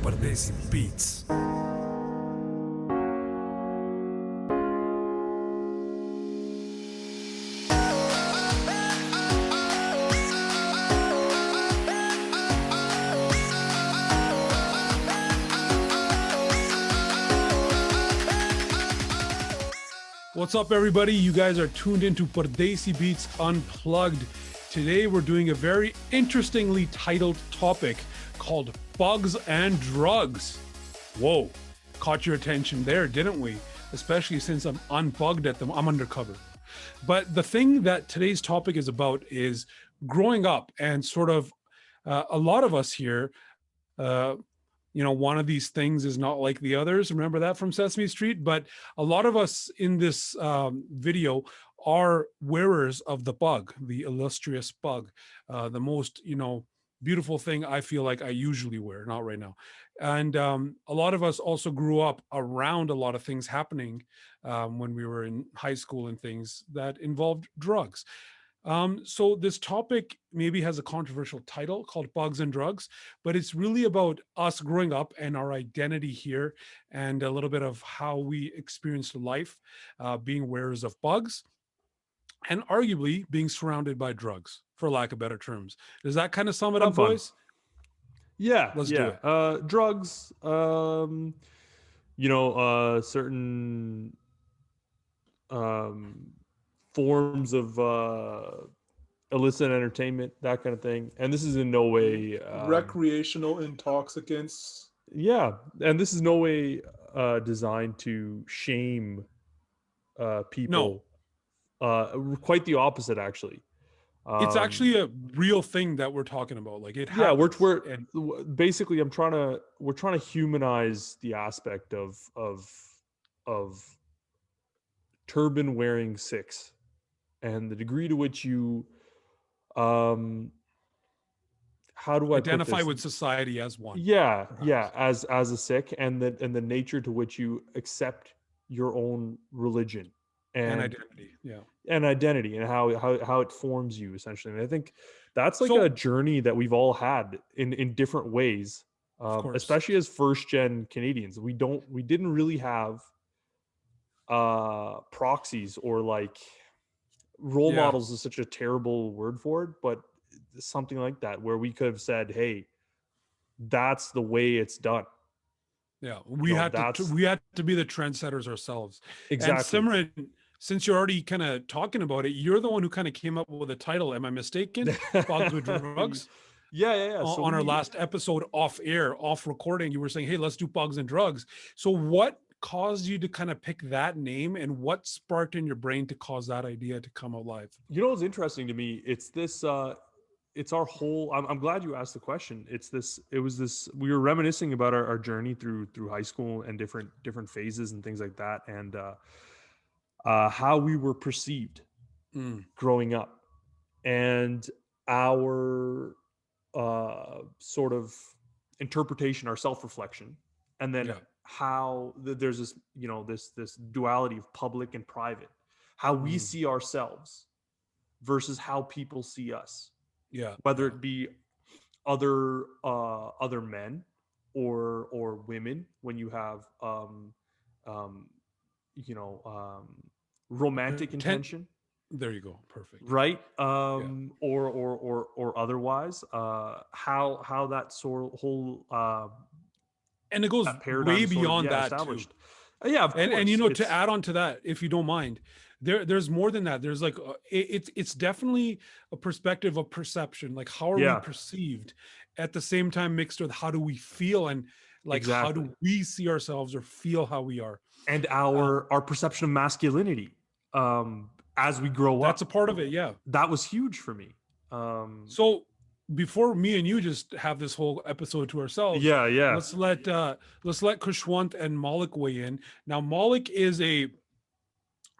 Pardesi Beats. What's up, everybody? You guys are tuned into Pardesi Beats Unplugged. Today, we're doing a very interestingly titled topic called Bugs and Drugs. Whoa, caught your attention there, didn't we? Especially since I'm unbugged at them, I'm undercover. But the thing that today's topic is about is growing up and sort of a lot of us here, one of these things is not like the others. Remember that from Sesame Street? But a lot of us in this video are wearers of the bug, the illustrious bug, the most, beautiful thing I feel like I usually wear, not right now. And a lot of us also grew up around a lot of things happening when we were in high school and things that involved drugs. So this topic maybe has a controversial title called Bugs and Drugs, but it's really about us growing up and our identity here and a little bit of how we experienced life being wearers of bugs and arguably being surrounded by drugs, for lack of better terms. Does that kind of sum it up, Fun. boys? Yeah, Let's do it. Drugs, certain forms of illicit entertainment, that kind of thing. And this is in no way recreational intoxicants. Yeah, and this is no way designed to shame people. No. Quite the opposite, actually. It's actually a real thing that we're talking about. Like it happens. Yeah, we're basically we're trying to humanize the aspect of turban wearing six and the degree to which you how do I identify with society as one. Yeah, perhaps. Yeah, as a Sikh, and the nature to which you accept your own religion and identity. Yeah. And identity and how it forms you, essentially. And I think that's like a journey that we've all had in different ways, especially as first gen Canadians. We didn't really have proxies, or like role models is such a terrible word for it, but something like that, where we could have said, hey, that's the way it's done. Yeah, we had to be the trendsetters ourselves. Exactly. And Simran, since you're already kind of talking about it, you're the one who kind of came up with the title. Am I mistaken? Bugs with Drugs. Yeah. So on our last episode, off recording, you were saying, hey, let's do Bugs and Drugs. So what caused you to kind of pick that name, and what sparked in your brain to cause that idea to come alive? You know what's interesting to me? It's this it's our whole I'm glad you asked the question. We were reminiscing about our journey through high school and different phases and things like that, and how we were perceived growing up, and our sort of interpretation, our self-reflection, and then how there's this this duality of public and private, how we see ourselves versus how people see us, whether it be other men or women, when you have romantic intention. There you go. Perfect. Right. Or otherwise, how that whole and it goes way beyond that established. Too. Yeah, of course. And to add on to that, if you don't mind, there's more than that. There's like it's definitely a perspective of perception. Like, how are we perceived, at the same time mixed with how do we feel, and like how do we see ourselves or feel how we are, and our perception of masculinity as we grow up. That's a part of it. Yeah, that was huge for me. So before me and you just have this whole episode to ourselves, let's let Kushwant and Malik weigh in. Now, Malik is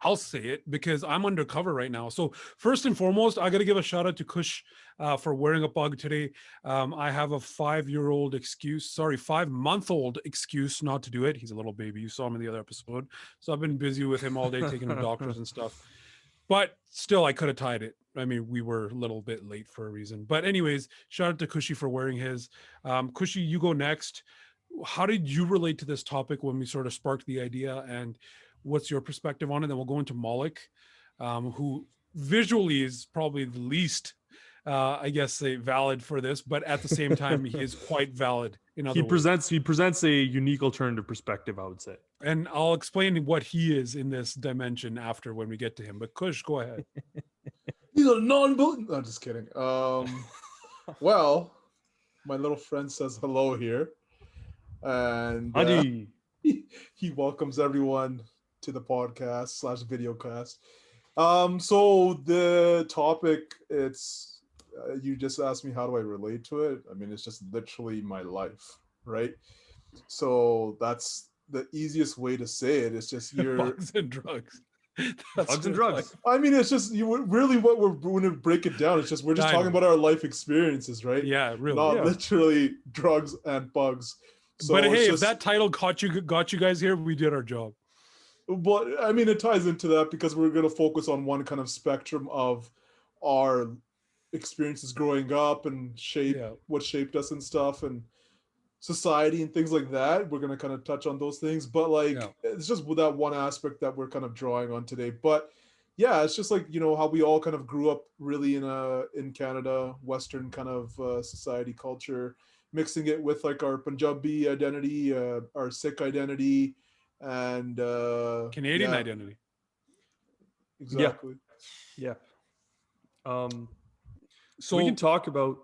I'll say it because I'm undercover right now. So first and foremost, I got to give a shout out to Kush for wearing a bug today. I have a 5-month-old excuse not to do it. He's a little baby. You saw him in the other episode. So I've been busy with him all day, taking him to doctors and stuff. but still I could have tied it. I mean, we were a little bit late for a reason. But anyways, shout out to Kushi for wearing his. Kushi, you go next. How did you relate to this topic when we sort of sparked the idea, and what's your perspective on it? Then we'll go into Malik, who visually is probably the least, I guess, say valid for this, but at the same time, he is quite valid in other ways. He presents a unique alternative perspective, I would say. And I'll explain what he is in this dimension after when we get to him. But Kush, go ahead. He's a non-bullet. No, just kidding. Well, my little friend says hello here, and he welcomes everyone to the podcast slash videocast. So the topic, it's you just asked me how do I relate to it. I mean, it's just literally my life, right? So that's the easiest way to say it. It's just your Bugs and drugs. Bugs and drugs. I mean, it's just you really what we're going to break it down. It's just we're just talking about our life experiences, right? Yeah, really. Not literally drugs and bugs. So but hey, if that title got you guys here, we did our job. But I mean, it ties into that because we're going to focus on one kind of spectrum of our experiences growing up and what shaped us and stuff, and society and things like that. We're going to kind of touch on those things, but it's just that one aspect that we're kind of drawing on today. But yeah, it's just like, you know, how we all kind of grew up really in Canada, Western kind of society culture, mixing it with like our Punjabi identity, our Sikh identity, and Canadian identity. Exactly. Yeah. So we can talk about.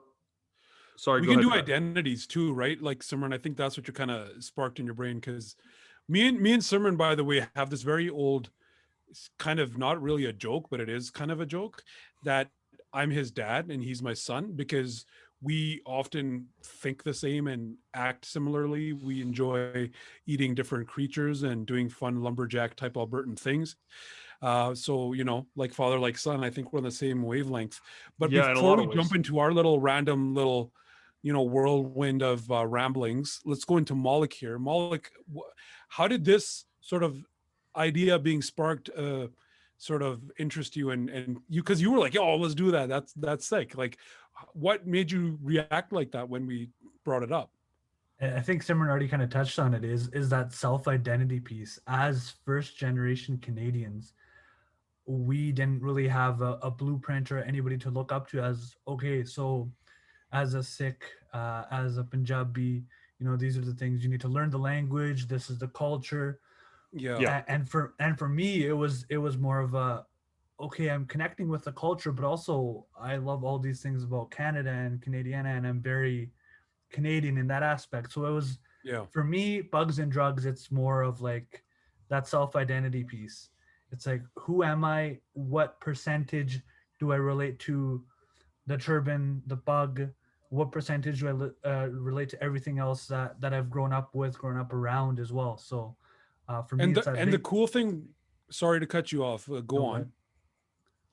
Sorry, we can do identities too, right? Like Simran, I think that's what you kind of sparked in your brain, because me and Simran, by the way, have this very old, kind of not really a joke, but it is kind of a joke, that I'm his dad and he's my son, because we often think the same and act similarly. We enjoy eating different creatures and doing fun lumberjack type Albertan things. So, you know, like father, like son, I think we're on the same wavelength. But before we jump into our little random little, you know, whirlwind of ramblings, let's go into Malik here. Malik, how did this sort of idea being sparked sort of interest you, and you, because you were like, oh, let's do that. That's sick. Like, what made you react like that when we brought it up? I think Simran already kind of touched on it, is that self-identity piece. As first generation Canadians, we didn't really have a blueprint or anybody to look up to as, okay, so as a Sikh, as a Punjabi, you know, these are the things you need to learn the language. This is the culture. Yeah. And for me, it was more of a, okay, I'm connecting with the culture, but also I love all these things about Canada and Canadiana, and I'm very Canadian in that aspect. So it was, for me, Bugs and Drugs, it's more of like that self-identity piece. It's like, who am I? What percentage do I relate to the turban, the Pagh? What percentage do I relate to everything else that I've grown up with, grown up around as well? So for me, the cool thing, sorry to cut you off, go on.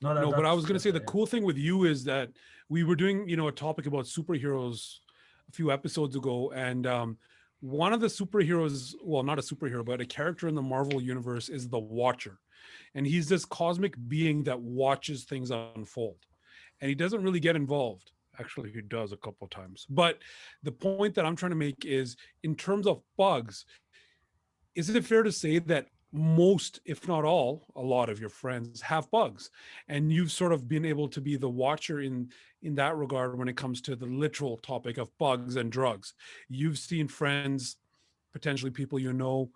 No, but I was going to say the cool thing with you is that we were doing, you know, a topic about superheroes a few episodes ago, and one of the superheroes, well, not a superhero, but a character in the Marvel universe is the Watcher. And he's this cosmic being that watches things unfold. And he doesn't really get involved. Actually, he does a couple of times. But the point that I'm trying to make is, in terms of bugs, is it fair to say that most, if not all, a lot of your friends have bugs, and you've sort of been able to be the watcher in that regard when it comes to the literal topic of bugs and drugs? You've seen friends, potentially people you know,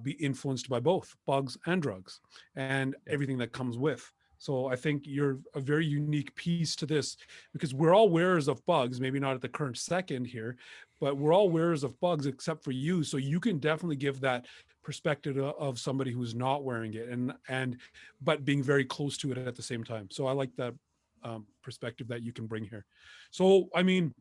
be influenced by both bugs and drugs and everything that comes with. So I think you're a very unique piece to this, because we're all wearers of bugs, maybe not at the current second here, but we're all wearers of bugs except for you. So you can definitely give that perspective of somebody who's not wearing it, but being very close to it at the same time. So I like that perspective that you can bring here. So, I mean,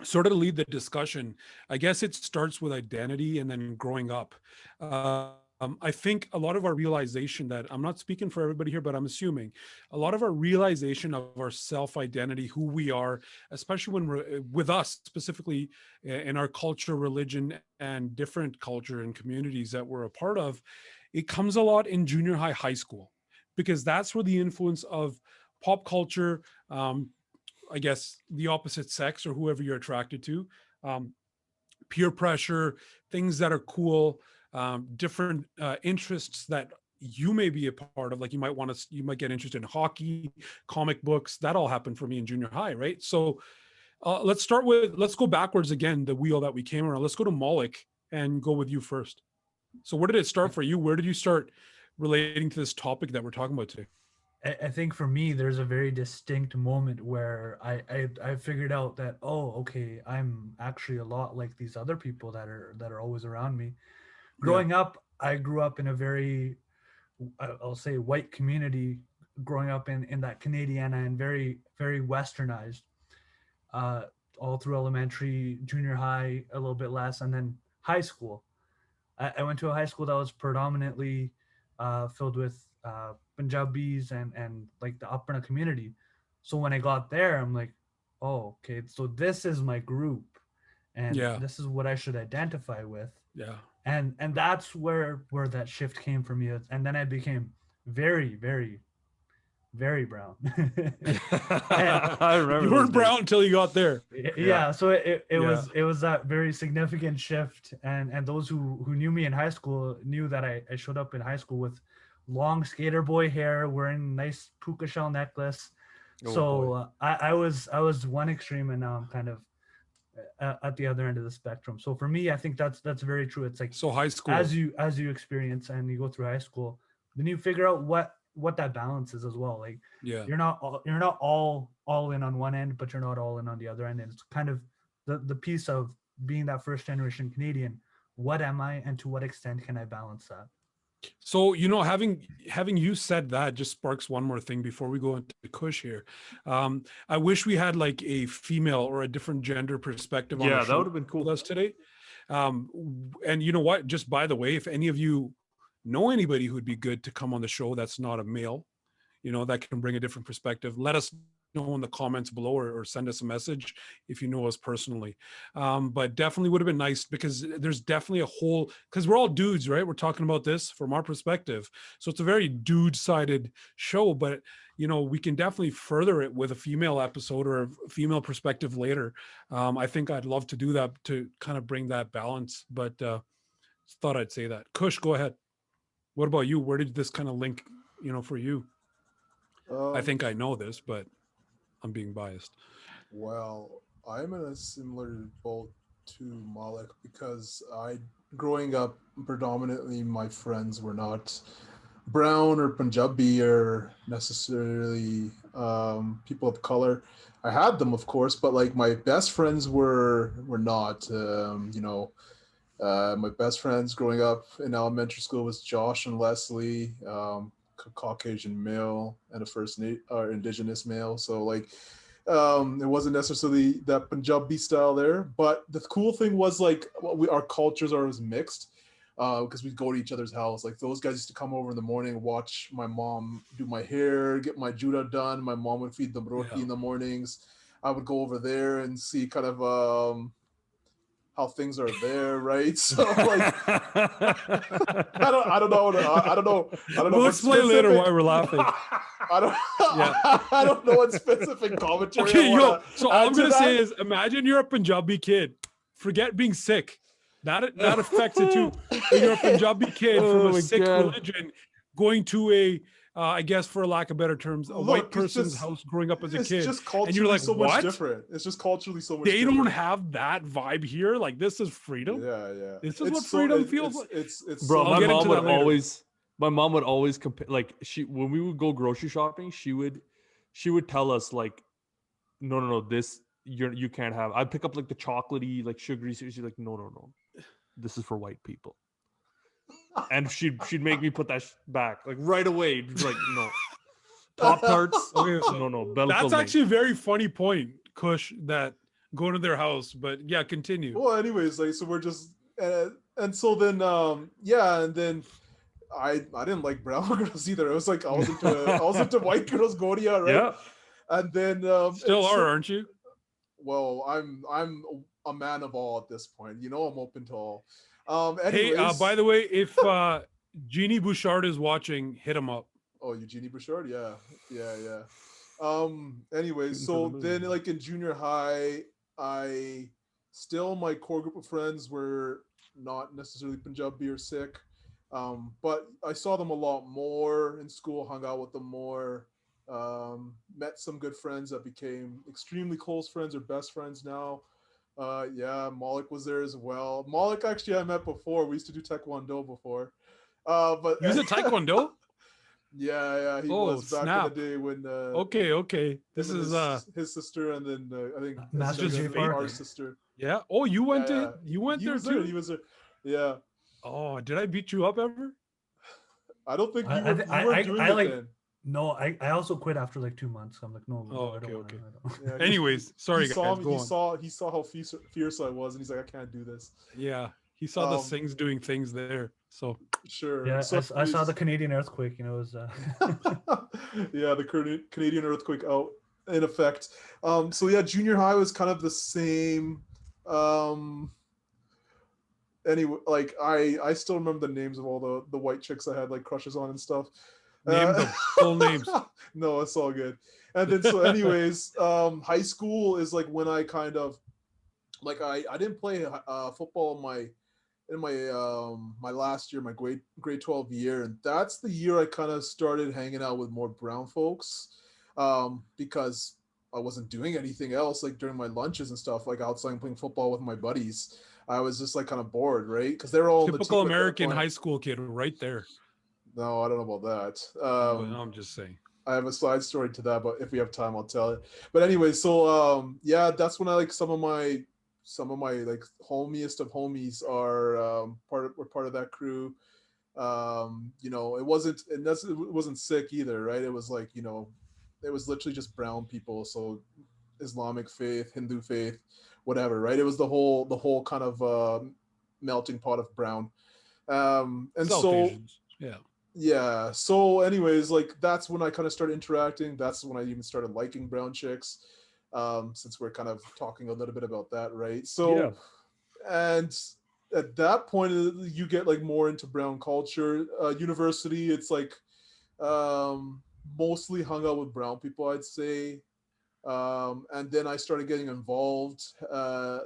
sort of to lead the discussion, I guess it starts with identity and then growing up. I think a lot of our realization, that I'm not speaking for everybody here, but I'm assuming a lot of our realization of our self-identity, who we are, especially when we're with us specifically in our culture, religion, and different culture and communities that we're a part of, it comes a lot in junior high, high school, because that's where the influence of pop culture, I guess the opposite sex or whoever you're attracted to, um, peer pressure, things that are cool, different interests that you may be a part of. Like you might get interested in hockey, comic books. That all happened for me in junior high, right? So let's go backwards again, the wheel that we came around. Let's go to Malik and go with you first. So where did it start for you? Where did you start relating to this topic that we're talking about today? I think for me, there's a very distinct moment where I figured out that, oh, okay, I'm actually a lot like these other people that are always around me. Growing up, I grew up in a very, I'll say, white community. Growing up in that Canadiana and very very westernized, uh, all through elementary, junior high, a little bit less, and then high school. I went to a high school that was predominantly filled with Punjabis and like the Apna community. So when I got there, I'm like, oh, okay, so this is my group, and Yeah. this is what I should identify with. Yeah. And that's where that shift came for me. And then I became very, very, very brown. I remember You those weren't days. brown until you got there. Yeah, so it Yeah. was that very significant shift, and those who knew me in high school knew that I showed up in high school with long skater boy hair, wearing nice puka shell necklace. Oh, So boy. I was one extreme, and now I'm kind of at the other end of the spectrum. So for me, I think that's very true. It's like So high school. as you experience and you go through high school, then you figure out what that balance is as well. Like Yeah. you're not all in on one end, but you're not all in on the other end. And it's kind of the piece of being that first generation Canadian. What am I, and to what extent can I balance that? So, having you said that just sparks one more thing before we go into Kush here. I wish we had like a female or a different gender perspective on the Yeah, that show would have been with cool. us today. And you know what? Just by the way, if any of you know anybody who'd be good to come on the show that's not a male, that can bring a different perspective, let us know in the comments below, or send us a message if you know us personally. But definitely would have been nice, because there's definitely because we're all dudes, right? We're talking about this from our perspective. So it's a very dude-sided show, but we can definitely further it with a female episode or a female perspective later. I think I'd love to do that to kind of bring that balance, but thought I'd say that. Kush, go ahead. What about you? Where did this kind of link, for you? I think I know this, but I'm being biased. Well, I'm in a similar boat to Malik because growing up, predominantly my friends were not brown or Punjabi or necessarily people of color. I had them, of course, but like my best friends were not. My best friends growing up in elementary school was Josh and Leslie, Caucasian male and a indigenous male. So like it wasn't necessarily that Punjabi style there, but the cool thing was like our cultures are as mixed because we'd go to each other's house. Like those guys used to come over in the morning, watch my mom do my hair, get my juda done. My mom would feed them roti in the mornings. I would go over there and see kind of how things are there, right? So like, I don't know. We'll explain later why we're laughing. I don't know what specific commentary. Okay, so all I'm gonna say is, imagine you're a Punjabi kid. Forget being sick. That affects it too. You're a Punjabi kid from a sick religion, going to I guess, for lack of better terms, a white person's house growing up as a kid. Just culturally, and you're like, so what? much different. It's just culturally so much They different. don't have that vibe here. Like, this is freedom. Yeah. This is what freedom feels like. Bro, my mom would always compare. Like, when we would go grocery shopping, she would tell us like, no, this you can't have. I'd pick up like the chocolatey, like sugary. She's like, no, this is for white people. And she'd make me put that back like right away. Like, no, Pop Tarts. Okay, no. That's actually a very funny point, Kush. That going to their house, but yeah, continue. Well, anyways, like so we're just and so then and then I didn't like brown girls either. It was like I was into white girls, Godia, right? Yeah. And then still are, aren't you? Well, I'm a man of all at this point. I'm open to all. Hey, by the way, if Jeannie Bouchard is watching, hit him up. Oh, Eugenie Bouchard, yeah, yeah. Anyway, Shooting for the so then moon. like in junior high, I still my core group of friends were not necessarily Punjabi or Sikh. But I saw them a lot more in school, hung out with them more, met some good friends that became extremely close friends or best friends now. Yeah, Malik was there as well. Malik actually I met before. We used to do Taekwondo before. But You said Taekwondo? yeah, he Oh, was back in the snap. day when Okay. him This and is his sister, and then I think this Master is Sugan, Jafar. our faith. sister. Yeah. Oh, you Yeah, went yeah, in? You went he there was there. He too? was there. Yeah, Oh, did I beat you up ever? I don't think I you weren't doing I it like then. no, I also quit after like 2 months. I'm like, Oh, no, I don't want to. okay. I don't. Yeah, Anyways, he sorry saw guys, me. go on. He saw how fierce I was, and he's like, I can't do this. Yeah, he saw the Um, Sings doing things there. So sure. Yeah, So I saw the anyways, Canadian earthquake. It was yeah, the Canadian earthquake out in effect. So yeah, junior high was kind of the same. Um, anyway, like I still remember the names of all the white chicks I had like crushes on and stuff. name Uh, them full names. no, it's all good. And then so, anyways, high school is like when I kind of like I didn't play football in my last year, my grade 12 year, and that's the year I kind of started hanging out with more brown folks, because I wasn't doing anything else like during my lunches and stuff, like outside playing football with my buddies. I was just like kind of bored, right? Because they're all on the Typical team at that American point. high school kid right there. No, I don't know about that. But I'm just saying. I have a side story to that, but if we have time, I'll tell it. But anyway, so yeah, that's when I like some of my like homiest of homies are were part of that crew. You know, it wasn't sick either, right? It was like, you know, it was literally just brown people, so Islamic faith, Hindu faith, whatever, right? It was the whole kind of melting pot of brown. And South so Asians. Yeah. yeah, so anyways, like that's when I kind of started interacting. That's when I even started liking brown chicks, since we're kind of talking a little bit about that, right? Yeah. So, and at that point you get like more into brown culture. University, it's like um mostly hung out with brown people, I'd say. And then I started getting involved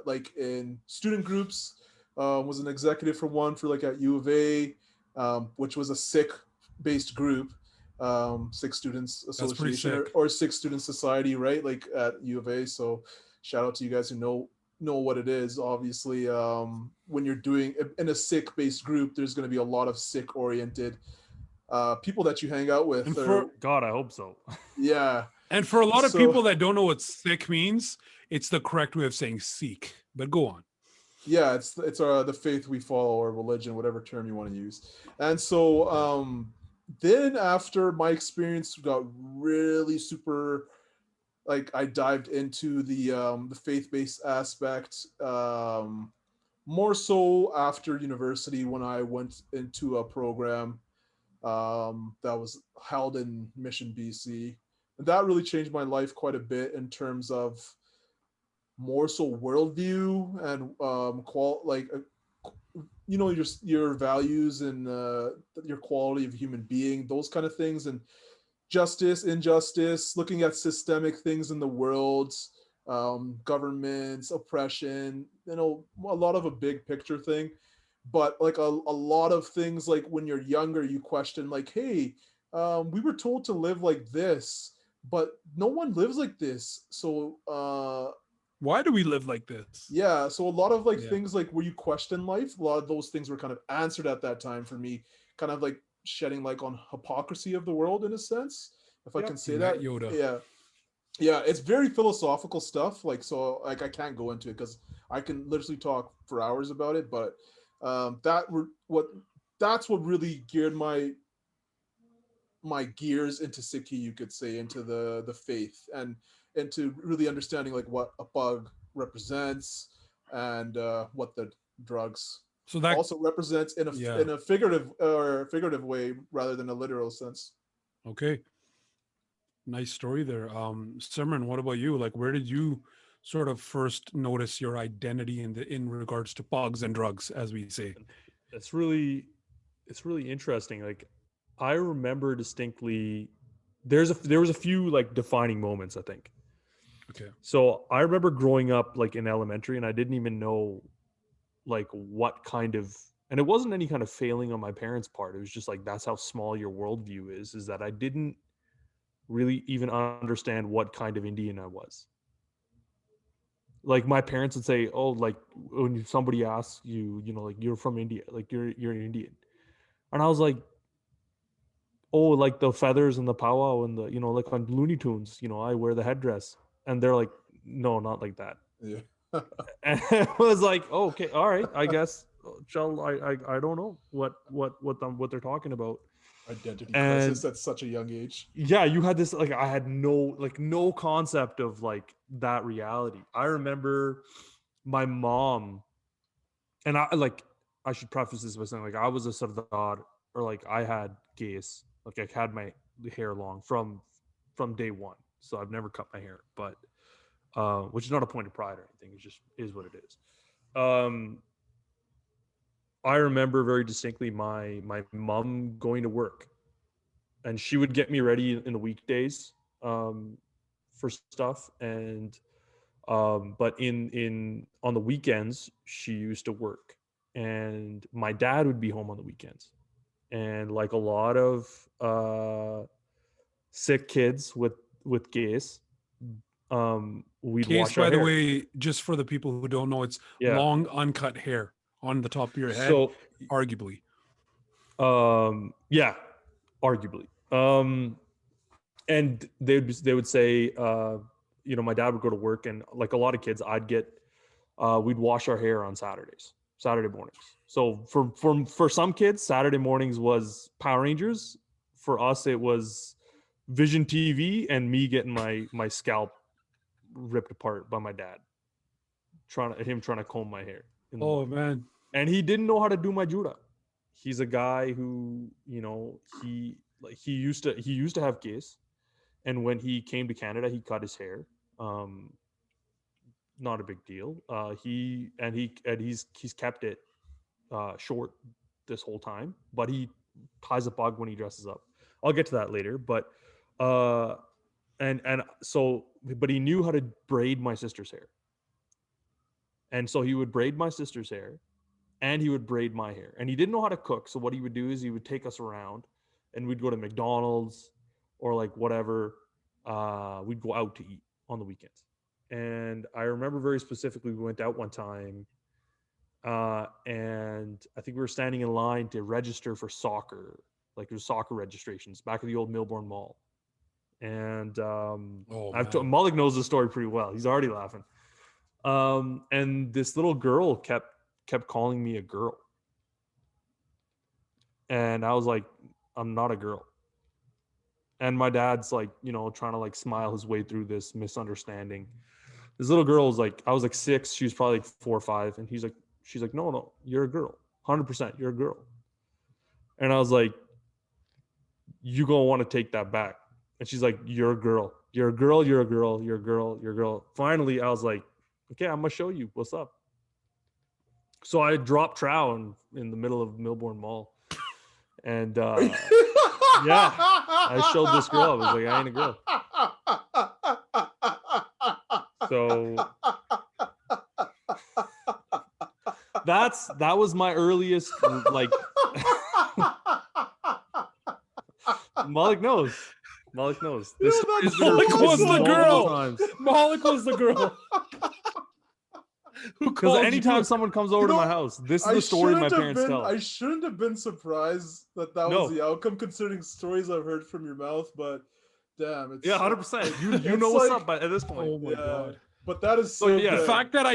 like in student groups. Was an executive for one for like at U of A, which was a Sikh based group, Sikh Students That's pretty Association, sick. or Sikh Student Society, right? Like at U of A. So shout out to you guys who know what it is. Obviously, when you're doing in a Sikh based group, there's going to be a lot of Sikh oriented people that you hang out with. And Or God, I hope so. yeah, and for a lot of so people that don't know what Sikh means, it's the correct way of saying Sikh. But go on. yeah, it's the faith we follow, or religion, whatever term you want to use. And so then after my experience got really super, like I dived into the faith-based aspect, more so after university when I went into a program that was held in Mission, BC. And that really changed my life quite a bit in terms of more so worldview and you know, your values and your quality of human being, those kind of things, and justice, injustice, looking at systemic things in the world, governments, oppression, you know, a lot of a big picture thing. But like a lot of things, like when you're younger, you question like, hey, we were told to live like this, but no one lives like this. So Why do we live like this? yeah, so a lot of like Yeah. things like where you question life, a lot of those things were kind of answered at that time for me, kind of like shedding light on hypocrisy of the world in a sense, if I Yep. can You say met that. Yoda. Yeah. Yeah, it's very philosophical stuff. Like, so like I can't go into it because I can literally talk for hours about it, but that were what that's what really geared my gears into Sikhi, you could say, into the faith, and into really understanding like what a bug represents, and what the drugs So that also represents yeah. in a figurative way rather than a literal sense. Okay. Nice story there. Simran, what about you? Like, where did you sort of first notice your identity in regards to pugs and drugs, as we say? It's really it's really interesting. Like I remember distinctly. There was a few like defining moments, I think. Okay. So I remember growing up like in elementary, and I didn't even know like what kind of, and it wasn't any kind of failing on my parents' part. It was just like that's how small your worldview is that I didn't really even understand what kind of Indian I was. Like my parents would say, "Oh, like when somebody asks you, you know, like you're from India, like you're an Indian," and I was like, "Oh, like the feathers and the powwow and the, you know, like on Looney Tunes, you know, I wear the headdress," and they're like, "No, not like that." Yeah. And it was like, oh, okay, all right, I guess. Shall I don't know what they're talking about. Identity And crisis at such a young age. yeah, you had this like I had no concept of like that reality. I remember my mom, and I should preface this by saying like I was a sardar, or like I had gaze, like I had my hair long from day one, so I've never cut my hair, but which is not a point of pride or anything. It just is what it is. Um, I remember very distinctly my mom going to work, and she would get me ready in the weekdays for stuff, and but in on the weekends she used to work, and my dad would be home on the weekends, and like a lot of sick kids with gays, we'd Case, wash our by the hair. way, just for the people who don't know, it's Yeah. long uncut hair on the top of your head, So arguably. yeah, arguably. And they would say, you know, my dad would go to work, and like a lot of kids, we'd wash our hair on Saturday mornings. So for some kids, Saturday mornings was Power Rangers. For us, it was Vision TV and me getting my scalp ripped apart by my dad, trying to comb my hair in the Oh morning. man. And he didn't know how to do my jura. He's a guy who, you know, he used to have gaze, and when he came to Canada, he cut his hair. Um, Not a big deal. He's kept it short this whole time, but he ties a bug when he dresses up. I'll get to that later, but uh, but he knew how to braid my sister's hair, and so he would braid my sister's hair, and he would braid my hair. And he didn't know how to cook, so what he would do is he would take us around, and we'd go to McDonald's or like whatever. We'd go out to eat on the weekends. And I remember very specifically, we went out one time, and I think we were standing in line to register for soccer, like it was soccer registrations back at the old Millbourne Mall. And Mullig knows the story pretty well. He's already laughing. And this little girl kept calling me a girl. And I was like, I'm not a girl. And my dad's like, you know, trying to like smile his way through this misunderstanding. This little girl was like, I was like 6, she was probably like 4 or 5. And she's like, no, you're a girl. 100%, you're a girl. And I was like, you gonna want to take that back. And she's like, you're a girl. You're a girl, you're a girl, you're a girl, you're a girl. Finally, I was like, okay, I'm gonna show you what's up. So I dropped trow in the middle of Millbourne Mall. And yeah, I showed this girl. I was like, I ain't a girl. So that was my earliest like Malik knows. Malik knows. This Malik was the girl. Times. Malik was the girl. Because anytime someone comes over to my house, this is the story my parents tell. I shouldn't have been surprised that was the outcome, considering stories I've heard from your mouth. But damn, it's 100%. You know what's up at this point. Oh my god! But that is so the fact that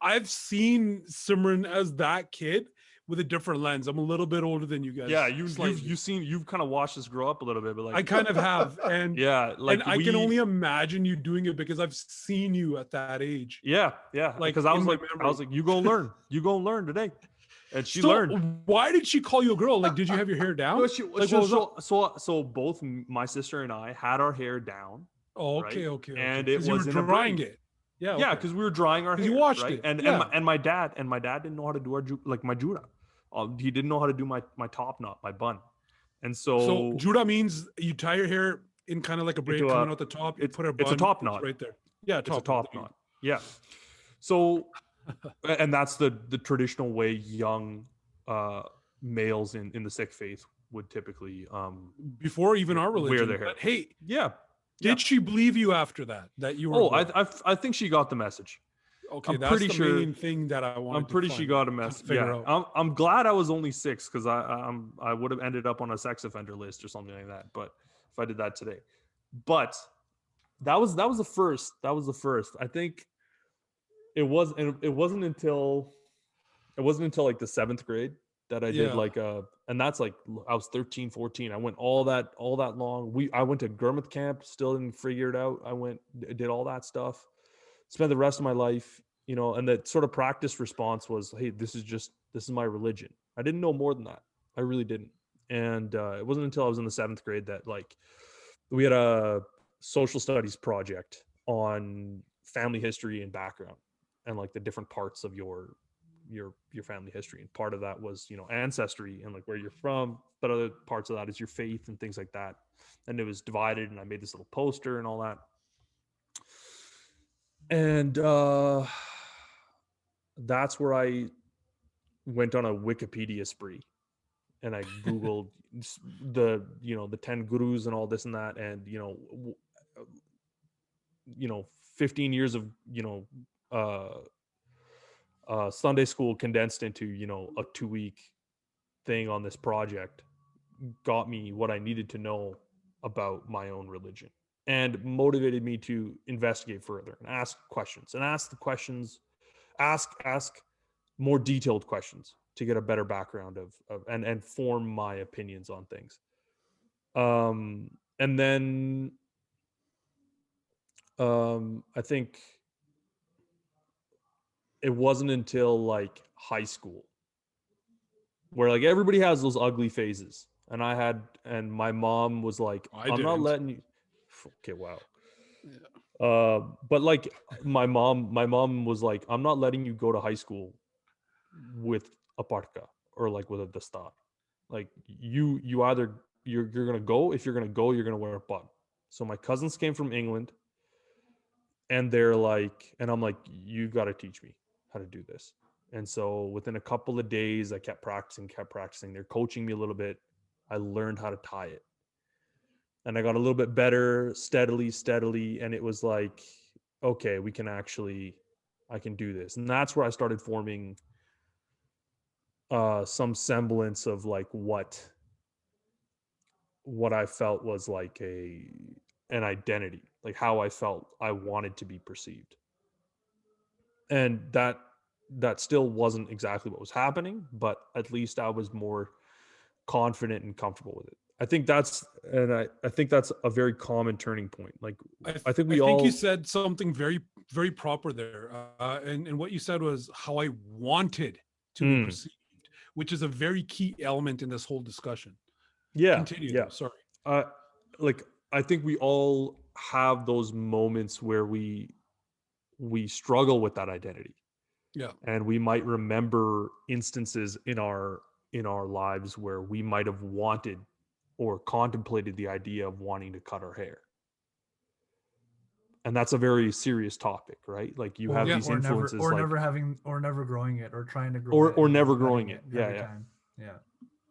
I've seen Simran as that kid with a different lens. I'm a little bit older than you guys. Yeah, you've kind of watched us grow up a little bit, but like I kind of have, and yeah, like and I can only imagine you doing it because I've seen you at that age. Yeah, like because I was like, you gonna learn today, and she learned. Why did she call you a girl? Like, did you have your hair down? So both my sister and I had our hair down. Oh, okay. And it was drying it. Yeah, because we were drying our hair. You washed it, and my dad didn't know how to do my jura. He didn't know how to do my top knot, my bun. And So Juda means you tie your hair in kind of like a braid coming out the top. You put a bun. It's a top knot right there. Yeah, it's a top knot. Yeah. So, and that's the traditional way young males in the Sikh faith would typically before even our religion wear their hair. But hey, yeah. Did she believe you after that you were? Oh, I think she got the message. Okay, that's the main thing that I wanted. I'm pretty she got a message. Yeah, I'm glad I was only 6 because I would have ended up on a sex offender list or something like that. But if I did that today, but that was the first. That was the first. I think it wasn't until like the 7th grade that I did like and that's like I was 13, 14. I went all that long. I went to Gurmouth camp, still didn't figure it out. Did all that stuff. Spent the rest of my life, and that sort of practice response was, hey, this is my religion. I didn't know more than that. I really didn't. And it wasn't until I was in the 7th grade that like we had a social studies project on family history and background and like the different parts of your family history. And part of that was, ancestry and like where you're from, but other parts of that is your faith and things like that. And it was divided, and I made this little poster and all that. And that's where I went on a Wikipedia spree, and I Googled the 10 gurus and all this and that. And, 15 years of, Sunday school condensed into, a 2-week thing on this project got me what I needed to know about my own religion and motivated me to investigate further and ask questions ask more detailed questions to get a better background of and form my opinions on things. And then I think it wasn't until like high school where like everybody has those ugly phases, and my mom was like, I'm not letting you. Okay, wow. Yeah. But like my mom was like, I'm not letting you go to high school with a parka or like with a dastar. Like you either you're gonna go. If you're gonna go, you're gonna wear a pug. So my cousins came from England, and they're like, and I'm like, you got to teach me how to do this. And so within a couple of days, I kept practicing. They're coaching me a little bit. I learned how to tie it, and I got a little bit better steadily. And it was like, okay, I can do this. And that's where I started forming some semblance of like what I felt was like an identity, like how I felt I wanted to be perceived. And that still wasn't exactly what was happening, but at least I was more confident and comfortable with it. I think that's a very common turning point. Like I think you said something very, very proper there. And what you said was how I wanted to be perceived, which is a very key element in this whole discussion. Yeah. Continue. Yeah. Sorry. Like I think we all have those moments where we struggle with that identity. Yeah. And we might remember instances in our lives where we might have wanted or contemplated the idea of wanting to cut our hair. And that's a very serious topic, right? Like you have these influences never growing it or trying to grow it. Or never growing it. Yeah.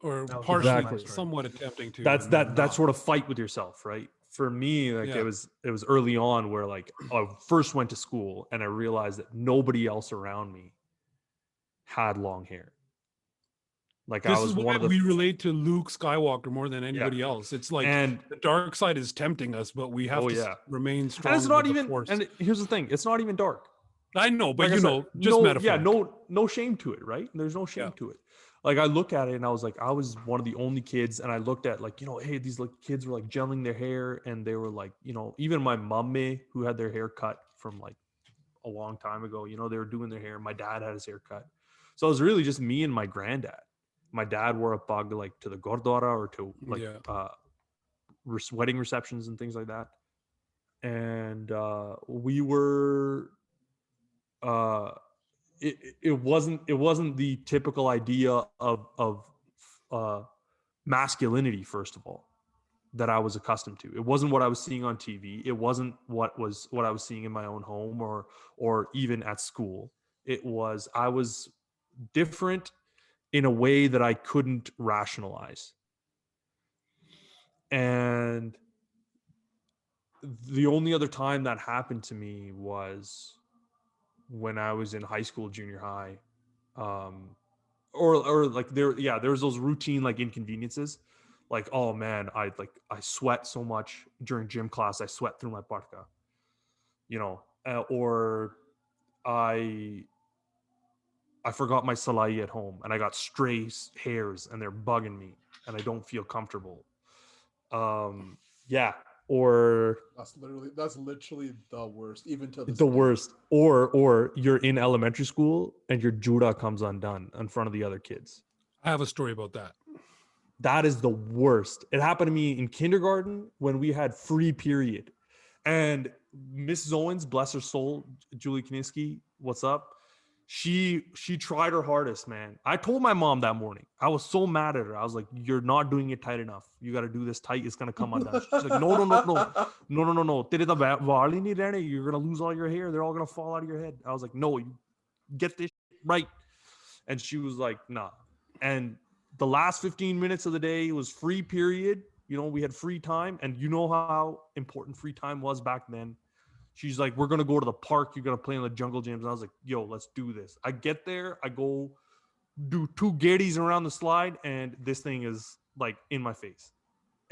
Or partially somewhat attempting to. That sort of fight with yourself, right? For me, like it was early on where like I first went to school and I realized that nobody else around me had long hair. Like this I was is one of the we relate to Luke Skywalker more than anybody else. It's like the dark side is tempting us, but we have to remain strong. And it's not even. And here's the thing: it's not even dark. I know, but like just metaphor. Yeah, no shame to it, right? There's no shame to it. Like I look at it and I was like, I was one of the only kids, and I looked at like, hey, these like kids were like gelling their hair, and they were like, even my mummy who had their hair cut from like a long time ago, they were doing their hair. My dad had his hair cut, so it was really just me and my granddad. My dad wore a pagh like to the gurdwara or to like wedding receptions and things like that, and we were. It wasn't the typical idea of masculinity, first of all, that I was accustomed to. It wasn't what I was seeing on TV. It wasn't what I was seeing in my own home or even at school. I was different in a way that I couldn't rationalize. And the only other time that happened to me was when I was in high school, junior high. Or like there was those routine like inconveniences. Like, oh man, I sweat so much during gym class. I sweat through my parka, or I forgot my salai at home and I got stray hairs and they're bugging me and I don't feel comfortable. Yeah. Or that's literally the worst, even to the worst. Or you're in elementary school and your juda comes undone in front of the other kids. I have a story about that. That is the worst. It happened to me in kindergarten when we had free period. And Miss Owens, bless her soul, Julie Kniski, what's up? She tried her hardest, man. I told my mom that morning. I was so mad at her. I was like, "You're not doing it tight enough. You got to do this tight. It's gonna come undone." She's like, "No. You're gonna lose all your hair. They're all gonna fall out of your head." I was like, "No, you get this right." And she was like, "Nah." And the last 15 minutes of the day was free period. We had free time, and you know how important free time was back then. She's like, "We're going to go to the park. You're going to play in the jungle gyms." And I was like, "Yo, let's do this." I get there. I go do 2 giddies around the slide. And this thing is like in my face.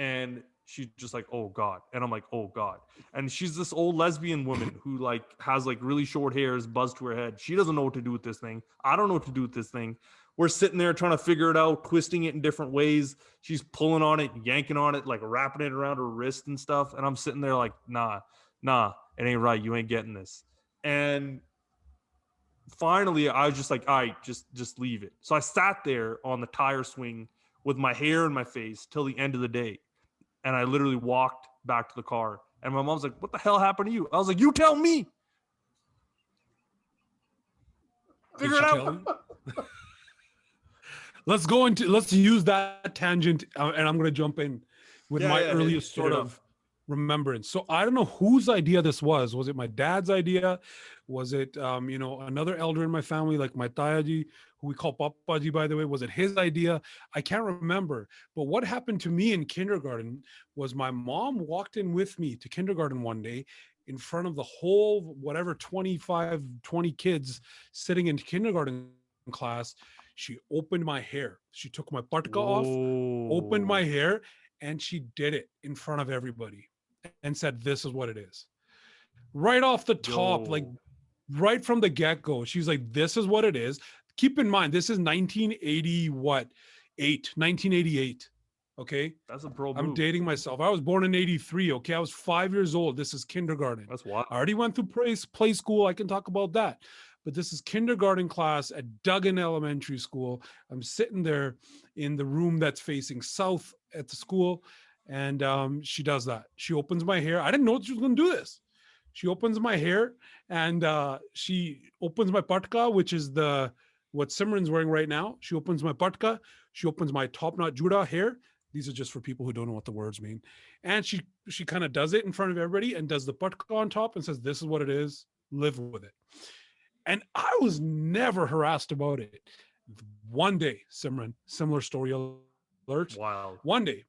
And she's just like, "Oh God." And I'm like, "Oh God." And she's this old lesbian woman who like has like really short hairs buzzed to her head. She doesn't know what to do with this thing. I don't know what to do with this thing. We're sitting there trying to figure it out, twisting it in different ways. She's pulling on it, yanking on it, like wrapping it around her wrist and stuff. And I'm sitting there like, nah, it ain't right. You ain't getting this. And finally, I was just like, all right, just leave it. So I sat there on the tire swing with my hair in my face till the end of the day. And I literally walked back to the car. And my mom's like, "What the hell happened to you?" I was like, "You tell me. Figure it out." Let's use that tangent, and I'm going to jump in with my earliest sort of remembrance. So I don't know whose idea this was. Was it my dad's idea? Was it, another elder in my family, like my tayaji, who we call papaji, by the way? Was it his idea? I can't remember. But what happened to me in kindergarten was my mom walked in with me to kindergarten one day in front of the whole, 20 kids sitting in kindergarten class. She opened my hair. She took my partka off, opened my hair, and she did it in front of everybody and said, "This is what it is." Right off the top, like right from the get-go, she's like, "This is what it is." Keep in mind, this is 1988. Okay. That's a pro move. I'm dating myself. I was born in 83. Okay. I was 5 years old. This is kindergarten. That's wild. I already went through play school. I can talk about that. But this is kindergarten class at Duggan Elementary School. I'm sitting there in the room that's facing south at the school. And she does that. She opens my hair. I didn't know she was going to do this. She opens my hair and she opens my patka, which is what Simran's wearing right now. She opens my patka. She opens my top knot juda hair. These are just for people who don't know what the words mean. And she kind of does it in front of everybody and does the patka on top and says, "This is what it is. Live with it." And I was never harassed about it. One day, Simran, similar story alert. Wow. One day,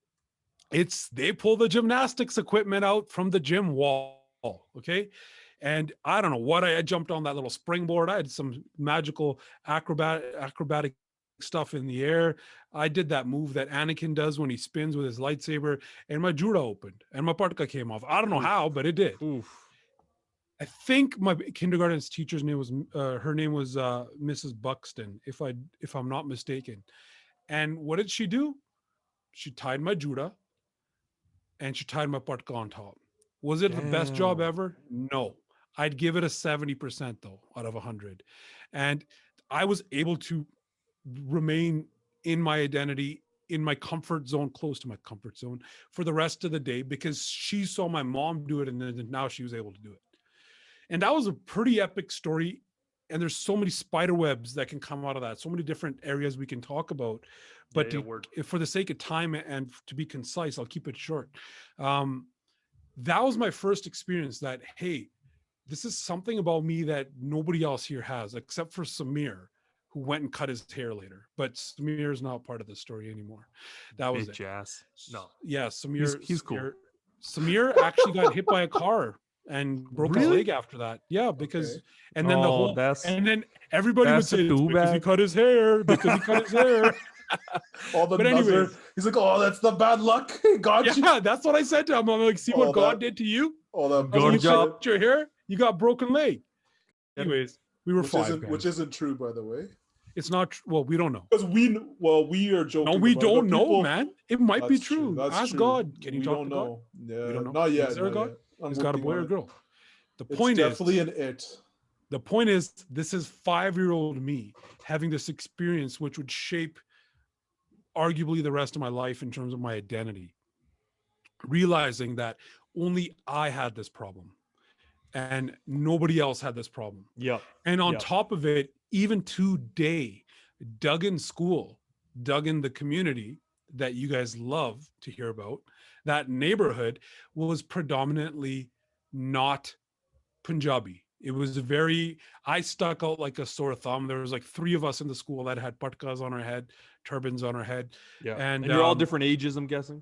they pull the gymnastics equipment out from the gym wall. Okay. And I don't know what I jumped on that little springboard. I had some magical acrobatic stuff in the air. I did that move that Anakin does when he spins with his lightsaber, and my judo opened and my partka came off. I don't know how, but it did. Oof. I think my kindergarten teacher's name was Mrs. Buxton, if I'm not mistaken. And what did she do? She tied my juda and she tied my partka on top. Was it the best job ever? No. I'd give it a 70% though out of 100. And I was able to remain in my identity, in my comfort zone, close to my comfort zone for the rest of the day because she saw my mom do it and then now she was able to do it. And that was a pretty epic story and there's so many spider webs that can come out of that, so many different areas we can talk about. But for the sake of time and to be concise, I'll keep it short. That was my first experience that, hey, this is something about me that nobody else here has, except for Samir, who went and cut his hair later. But Samir is not part of the story anymore. That was Bitch ass. No. Yeah, Samir. He's cool. Samir actually got hit by a car and broke his leg after that. Yeah, because and then and then everybody would say it's because he cut his hair, because he cut his hair. But anyways, he's like, oh, that's the bad luck. God, yeah, that's what I said to him. I'm like, see what God did to you? Oh, that good job. Your hair, you got broken leg. Anyways, we were which isn't true, by the way. It's not. Well, we don't know because we are joking. No, we don't know, man. It might be true. Ask true. God. Can you talk to God? No. Yeah, we don't know. Not yet. Is there a God? He's got a boy or a girl. The point is definitely an it. The point is, this is 5-year-old me having this experience, which would shape arguably the rest of my life in terms of my identity. Realizing that only I had this problem and nobody else had this problem. Yeah. And on top of it, even today, Doug in school, Doug in the community that you guys love to hear about, that neighborhood was predominantly not Punjabi. It was I stuck out like a sore thumb. There was like 3 of us in the school that had paghs on our head, turbans on our head. Yeah. And you're all different ages, I'm guessing?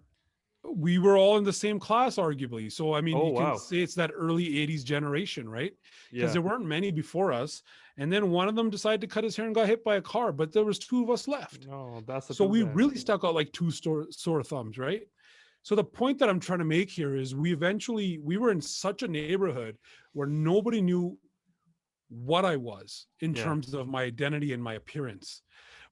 We were all in the same class, arguably. So, I mean, you can say it's that early 80s generation, right? Because there weren't many before us. And then one of them decided to cut his hair and got hit by a car, but there was 2 of us left. No, that's so we really stuck out like 2 sore thumbs, right? So the point that I'm trying to make here is we were in such a neighborhood where nobody knew what I was in terms of my identity and my appearance.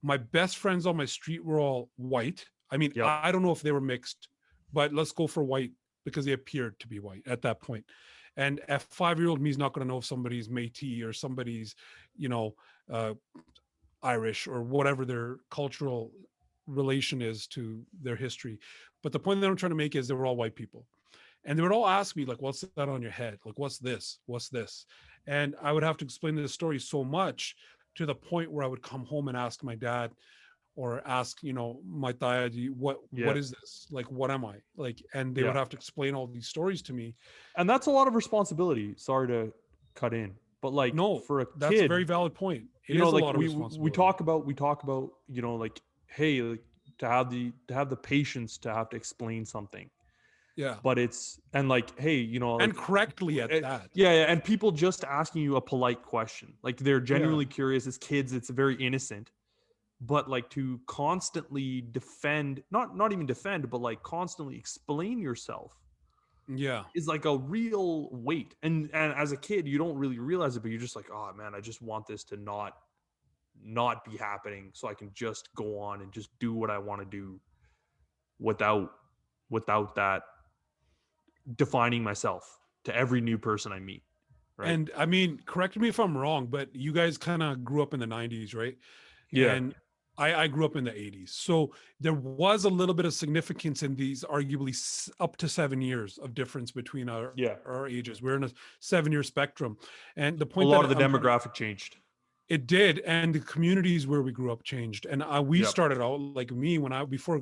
My best friends on my street were all white. I mean, I don't know if they were mixed, but let's go for white because they appeared to be white at that point. And a 5-year-old me is not going to know if somebody's Métis or somebody's, Irish or whatever their cultural relation is to their history. But the point that I'm trying to make is they were all white people. And they would all ask me, like, what's that on your head? Like, what's this? What's this? And I would have to explain the story so much to the point where I would come home and ask my dad or ask, my dad, what is this? Like, what am I? Like, and they would have to explain all these stories to me. And that's a lot of responsibility. Sorry to cut in, but like, no, for a kid, that's a very valid point. It is a lot of responsibility. We talk about, like, hey, like, to have the patience to have to explain something. Yeah. But it's, and like, hey, and correctly at that. Yeah. And people just asking you a polite question. Like, they're genuinely curious. As kids, it's very innocent. But like, to constantly defend, not even defend, but like constantly explain yourself. Yeah. Is like a real weight. And as a kid, you don't really realize it, but you're just like, oh man, I just want this to not be happening so I can just go on and just do what I want to do without that defining myself to every new person I meet. Right. And I mean, correct me if I'm wrong, but you guys kind of grew up in the 90s, right? Yeah. And I grew up in the 80s. So there was a little bit of significance in these arguably up to 7 years of difference between our ages. We're in a 7-year spectrum. And the point a lot of the demographic changed. It did. And the communities where we grew up changed. And we started out like me before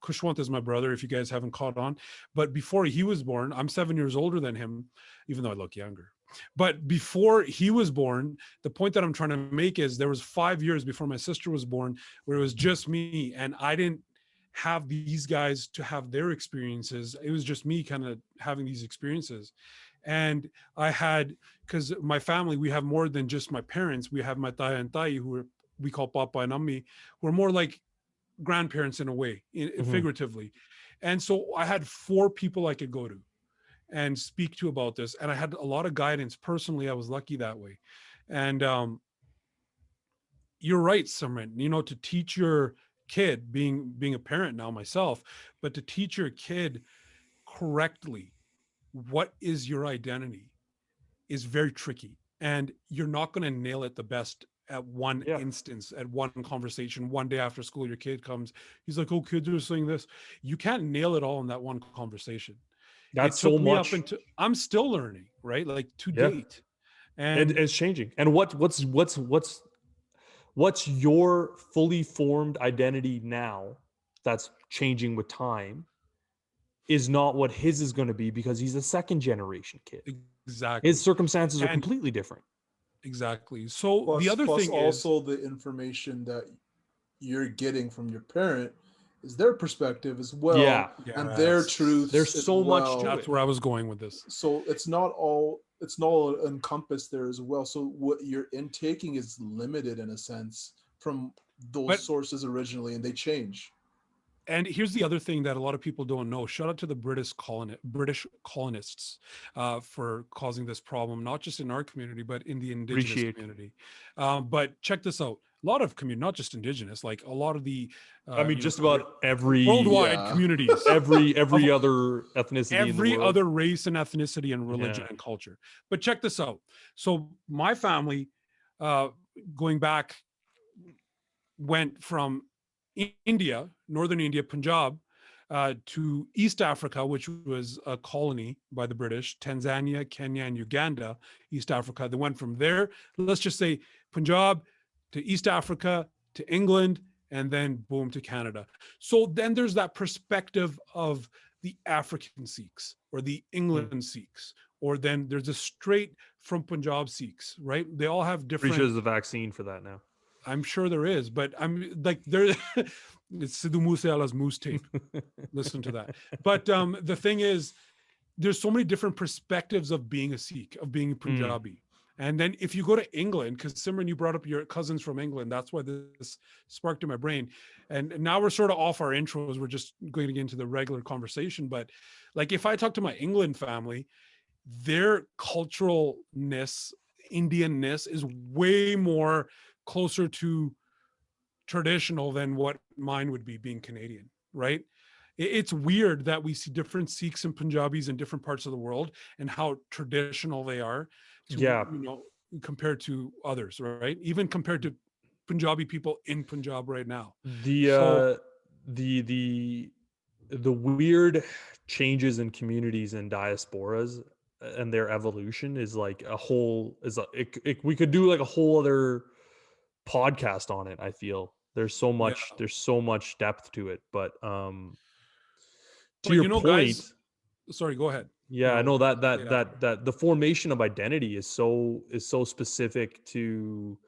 Kushwant is my brother, if you guys haven't caught on. But before he was born, I'm 7 years older than him, even though I look younger. But before he was born, the point that I'm trying to make is there was 5 years before my sister was born where it was just me, and I didn't have these guys to have their experiences. It was just me kind of having these experiences. And I had, because my family, we have more than just my parents. We have my taya and tai, who we call papa and ammi, who are more like grandparents in a way, figuratively. And so I had 4 people I could go to and speak to about this. And I had a lot of guidance. Personally, I was lucky that way. And you're right, Simran, to teach your kid, being a parent now myself, but to teach your kid correctly what is your identity is very tricky. And you're not going to nail it the best at one instance, at one conversation. One day after school, your kid comes, he's like, oh, kids are saying this. You can't nail it all in that one conversation. That's so much. I'm still learning, right? Like to date. And it's changing. And what's your fully formed identity now that's changing with time is not what his is going to be, because he's a second generation kid. exactly. His circumstances are And completely different. exactly. So the Plus, other plus thing is, also the information that you're getting from your parent is their perspective as well, Yeah. and their yes, truths. There's as so much well. to that's it. where I was going with this. So it's not all encompassed there as well. So what you're intaking is limited in a sense from those But sources originally, and they change. and here's the other thing that a lot of people don't know. Shout out to the British colonists for causing this problem, not just in our community, but in the indigenous Appreciate. community. But check this out: a lot of community, not just indigenous, like a lot of the, I mean, just about every worldwide Yeah. communities, every of other ethnicity in the every world. other race and ethnicity and religion Yeah. and culture. But check this out. So my family, going back, went from India, northern India, Punjab, to East Africa, which was a colony by the British, Tanzania, Kenya, and Uganda, East Africa. They went from there, let's just say Punjab to East Africa to England, and then boom to Canada. So then there's that perspective of the African Sikhs or the England Sikhs, or then there's a straight from Punjab Sikhs, right? They all have Pretty different. sure there's a vaccine for that now. I'm sure there is, but I'm like there. It's Sidhu Moosewala's Moose tape. Listen to that. But the thing is, there's so many different perspectives of being a Sikh, of being Punjabi. And then if you go to England, because Simran, you brought up your cousins from England, that's why this sparked in my brain. And now we're sort of off our intros. We're just going to get into the regular conversation. But like if I talk to my England family, their culturalness, Indianness is way more closer to traditional than what mine would be being Canadian, right? It's weird that we see different Sikhs and Punjabis in different parts of the world and how traditional they are to, Yeah. compared to others, right? Even compared to Punjabi people in Punjab right now. The weird changes in communities and diasporas and their evolution is like a whole we could do like a whole other podcast on it. I feel there's so much depth to it, but to your point, guys, sorry, go ahead. Yeah, I know that the formation of identity is so specific to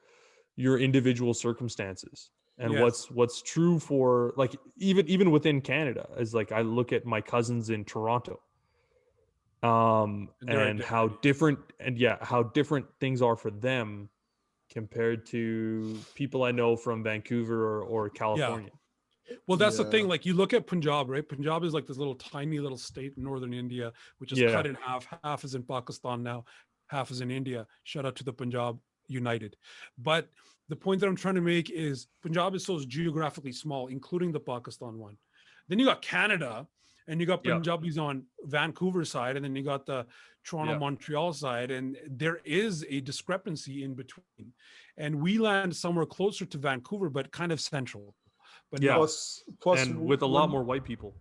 your individual circumstances. And Yes. what's true for like even within Canada is like I look at my cousins in Toronto, and how different things are for them compared to people I know from Vancouver or California. Well, that's the thing. Like you look at Punjab, right? Punjab is like this little tiny little state in northern India, which is cut in half. Half is in Pakistan now, half is in India. Shout out to the Punjab United. But the point that I'm trying to make is Punjab is so geographically small, including the Pakistan one. Then you got Canada, and you got Punjabis on Vancouver side, and then you got the Toronto, Montreal side, and there is a discrepancy in between. And we land somewhere closer to Vancouver, but kind of central. But plus and with a lot more white people.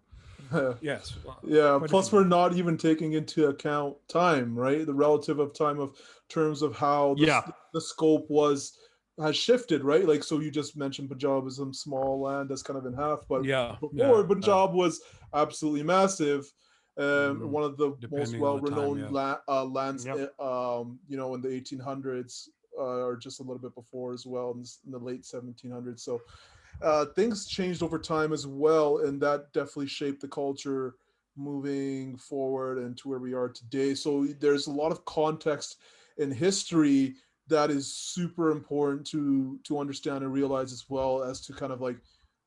Yes. Yeah. Plus, we're not even taking into account time, right? The relative of time of terms of how the scope has shifted, right? Like, so you just mentioned Punjab is some small land that's kind of in half, but before Punjab was absolutely massive. One of the most well-renowned lands, in the 1800s, or just a little bit before as well, in the late 1700s. So things changed over time as well, and that definitely shaped the culture moving forward and to where we are today. So there's a lot of context in history that is super important to understand and realize, as well as to kind of like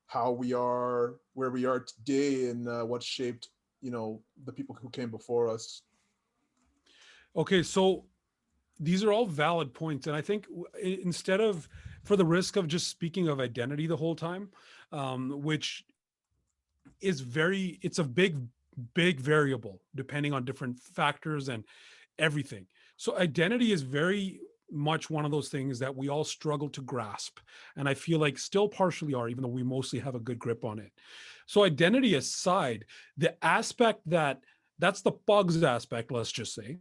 how we are where we are today, and what shaped the people who came before us. Okay, so these are all valid points, and I think instead of, for the risk of just speaking of identity the whole time, which is it's a big variable depending on different factors and everything. So identity is very much one of those things that we all struggle to grasp, and I feel like still partially are, even though we mostly have a good grip on it. So identity aside, the aspect that's the Paghs aspect, let's just say,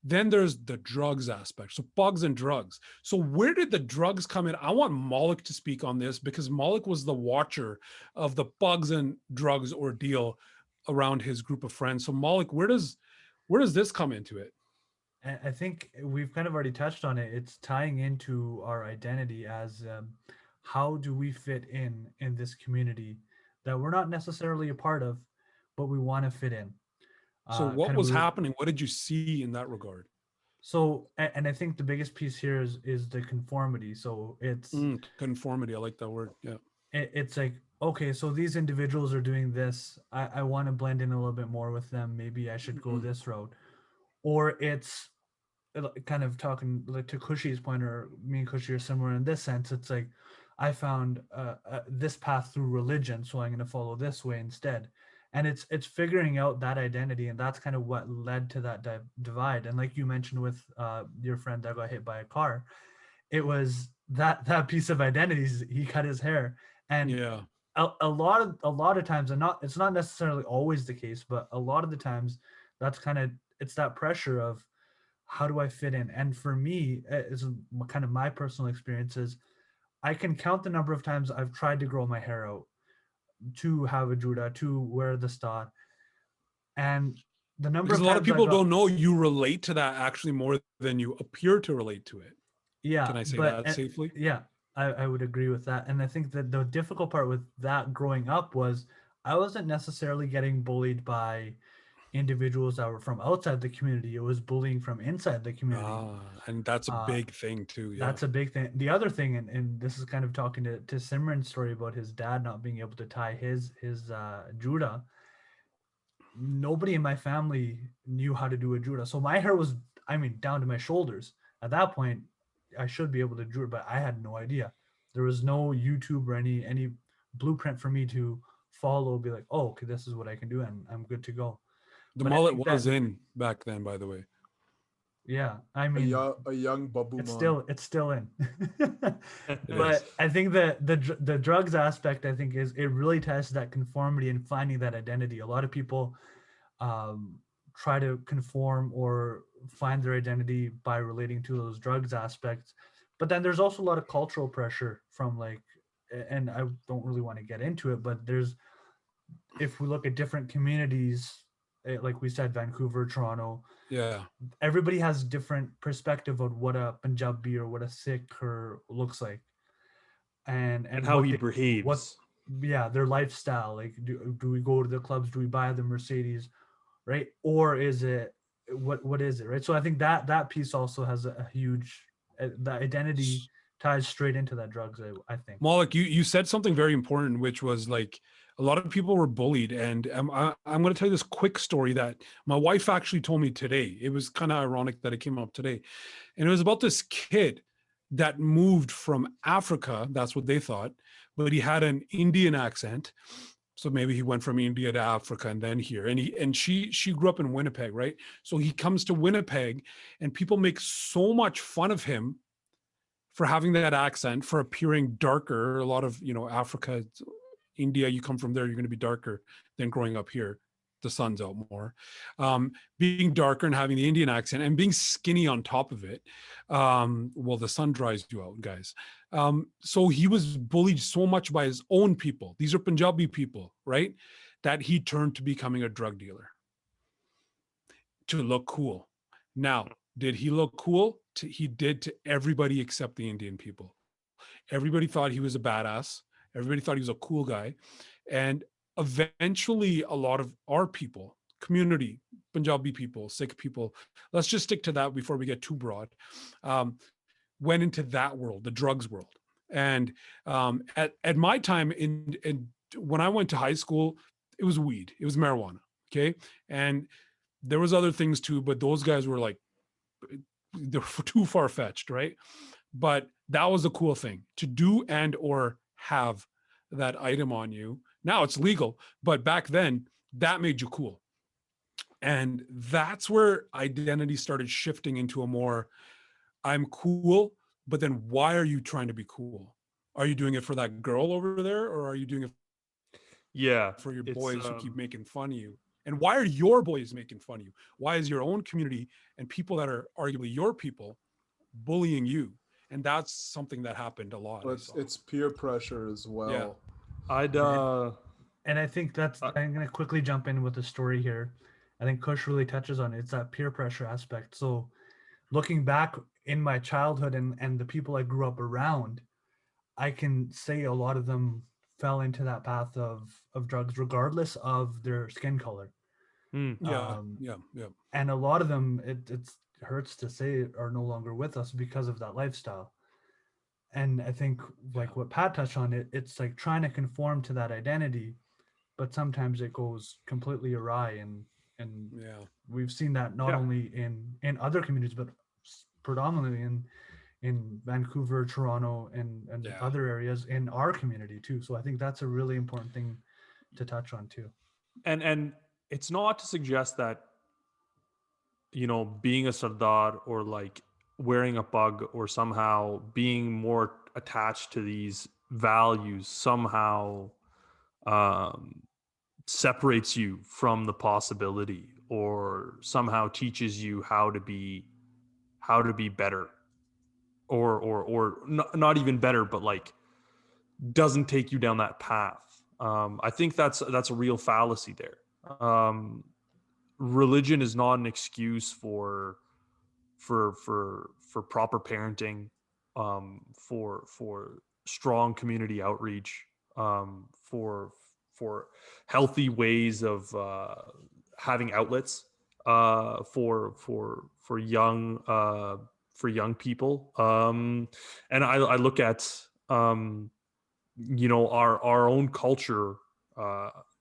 Then there's the drugs aspect. So Paghs and drugs. So where did the drugs come in? I want Malik to speak on this because Malik was the watcher of the Paghs and drugs ordeal around his group of friends. So Malik, where does this come into it? I think we've kind of already touched on it. It's tying into our identity as how do we fit in this community that we're not necessarily a part of, but we want to fit in. So what Kind of was happening? What did you see in that regard? So, and I think the biggest piece here is the conformity. So it's conformity. I like that word. Yeah. It's like, okay, so these individuals are doing this. I want to blend in a little bit more with them. Maybe I should go this route. Or it's kind of talking like to Kushi's point, or me and Kushi are similar in this sense. It's like, I found this path through religion, so I'm going to follow this way instead. And it's figuring out that identity, and that's kind of what led to that divide. And like you mentioned with your friend that got hit by a car, it was that piece of identity. He cut his hair, and yeah, a lot of times, and it's not necessarily always the case, but a lot of the times, that's kind of, it's that pressure of how do I fit in. And for me, it's kind of my personal experiences. I can count the number of times I've tried to grow my hair out, to have a juda, to wear the star, and the number because of a lot of times people don't know you relate to that actually more than you appear to relate to it. Yeah, can I say that safely? Yeah, I would agree with that. And I think that the difficult part with that growing up was I wasn't necessarily getting bullied by individuals that were from outside the community. It was bullying from inside the community. And that's a big thing too. Yeah, that's a big thing. The other thing, and this is kind of talking to Simran's story about his dad not being able to tie his juda. Nobody in my family knew how to do a juda, so my hair was, I mean, down to my shoulders. At that point, I should be able to do it, but I had no idea. There was no YouTube or any blueprint for me to follow. Be like, oh, okay, this is what I can do, and I'm good to go. The mullet was in back then, by the way. Yeah, I mean, a young babu. It's still in. But I think that the drugs aspect, I think, is it really ties to that conformity and finding that identity. A lot of people try to conform or find their identity by relating to those drugs aspects, but then there's also a lot of cultural pressure from, like, and I don't really want to get into it, but there's, if we look at different communities, like we said, Vancouver, Toronto, yeah, everybody has different perspective of what a Punjabi or what a Sikh looks like, and how he behaves. Their lifestyle. Like, do we go to the clubs? Do we buy the Mercedes, right? Or is it what is it, right? So I think that piece also has a huge, the identity ties straight into that drugs, I think. Malik, you said something very important, which was like a lot of people were bullied. And I'm going to tell you this quick story that my wife actually told me today. It was kind of ironic that it came up today. And it was about this kid that moved from Africa. That's what they thought, but he had an Indian accent. So maybe he went from India to Africa and then here. And she grew up in Winnipeg, right? So he comes to Winnipeg and people make so much fun of him for having that accent, for appearing darker. A lot of, Africa, India, you come from there, you're going to be darker than growing up here. The sun's out more. Being darker and having the Indian accent and being skinny on top of it. Well, the sun dries you out, guys. So he was bullied so much by his own people. These are Punjabi people, right? That he turned to becoming a drug dealer to look cool. Now, did he look cool? He did to everybody except the Indian people. Everybody thought he was a badass. Everybody thought he was a cool guy. And eventually a lot of our people, community, Punjabi people, Sikh people, let's just stick to that before we get too broad, went into that world, the drugs world. And at my time, when I went to high school, it was weed, it was marijuana, okay? And there was other things too, but those guys were like, they're too far-fetched, right? But that was a cool thing to do and or have that item on you. Now it's legal, but back then that made you cool. And that's where identity started shifting into a more, I'm cool, but then why are you trying to be cool? Are you doing it for that girl over there, or are you doing it for your boys who keep making fun of you? And why are your boys making fun of you? Why is your own community and people that are arguably your people bullying you? And that's something that happened a lot. But it's peer pressure as well. I'd And I think that's, I'm going to quickly jump in with a story here. I think Kush really touches on it. It's that peer pressure aspect. So looking back in my childhood and the people I grew up around, I can say a lot of them fell into that path of drugs, regardless of their skin color. Yeah. And a lot of them, it hurts to say, are no longer with us because of that lifestyle. And I think like what Pat touched on, it's like trying to conform to that identity, but sometimes it goes completely awry. And we've seen that not only in other communities, but predominantly in Vancouver, Toronto, and other areas in our community too. So I think that's a really important thing to touch on too. And it's not to suggest that, you know, being a Sardar or like wearing a pug or somehow being more attached to these values somehow separates you from the possibility or somehow teaches you how to be better or not even better, but like doesn't take you down that path. I think that's a real fallacy there. Religion is not an excuse for proper parenting, for strong community outreach, for healthy ways of having outlets for young people. And I look at you know, our own culture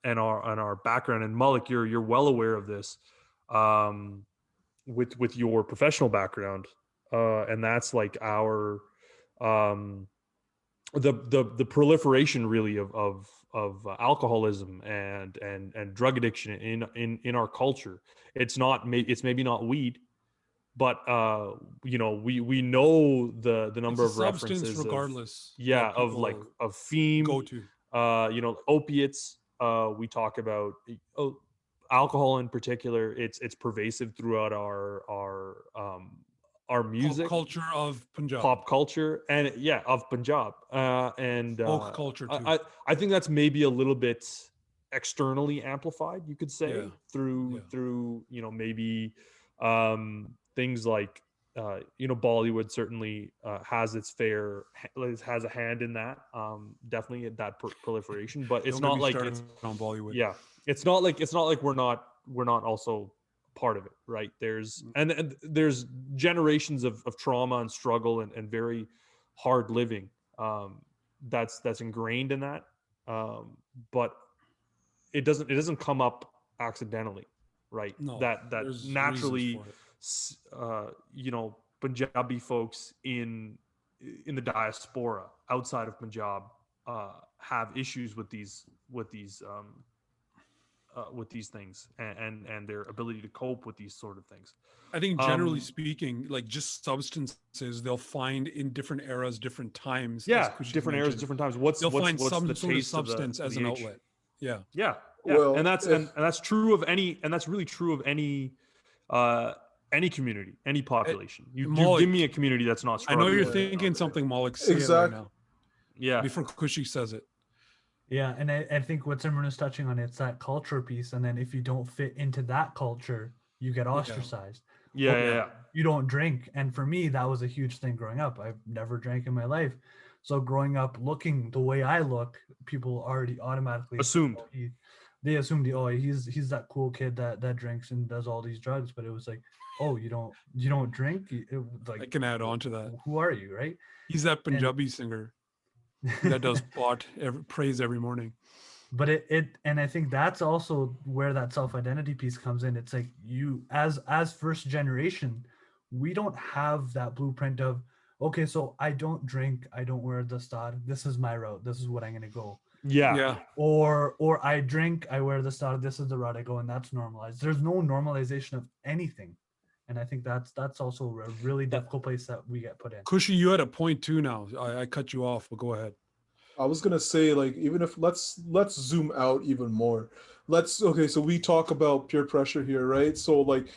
and our background. And Malik, you're well aware of this with your professional background, and that's like our the proliferation really of alcoholism and drug addiction in our culture. It's maybe not weed, but you know, we know the number of references regardless of like of theme, go to you know, opiates. We talk about alcohol in particular. It's pervasive throughout our music, pop culture and of Punjab, and folk culture too. I think that's maybe a little bit externally amplified, you could say, through you know, maybe things like you know, Bollywood certainly has a hand in that, definitely at that proliferation, but it's not like it's on Bollywood. It's not like we're not also part of it, right? There's and there's generations of trauma and struggle and very hard living that's ingrained in that, but it doesn't come up accidentally, right? No, that naturally you know, Punjabi folks in the diaspora outside of Punjab have issues with these things and their ability to cope with these sort of things. I think generally speaking, like just substances, they'll find in different eras, different times. Different eras, different times. They'll find some the sort of taste substance of as an outlet. Yeah. Well, and that's true of any, and that's really true of any community, any population. You give me a community that's not struggling. I know you're thinking something, Malik. Say it right now. Yeah. Before Kushi says it. Yeah, and I think what Simran is touching on, it's that culture piece, and then if you don't fit into that culture, you get ostracized. Yeah. You don't drink, and for me, that was a huge thing growing up. I've never drank in my life, so growing up looking the way I look, people already automatically assumed. They assumed, he's that cool kid that drinks and does all these drugs, but it was like, oh, you don't drink? I can add on to that. Who are you, right? He's that Punjabi singer that does praise every morning. But and I think that's also where that self-identity piece comes in. It's like you as first generation, we don't have that blueprint of, okay, so I don't drink, I don't wear the star, this is my route, this is what I'm gonna go. Yeah. Or I drink, I wear the star, this is the route I go, and that's normalized. There's no normalization of anything. And I think that's also a really difficult place that we get put in. Kushi, you had a point too now. I cut you off, but go ahead. I was gonna say, like, even if let's zoom out even more. So we talk about peer pressure here, right? So like,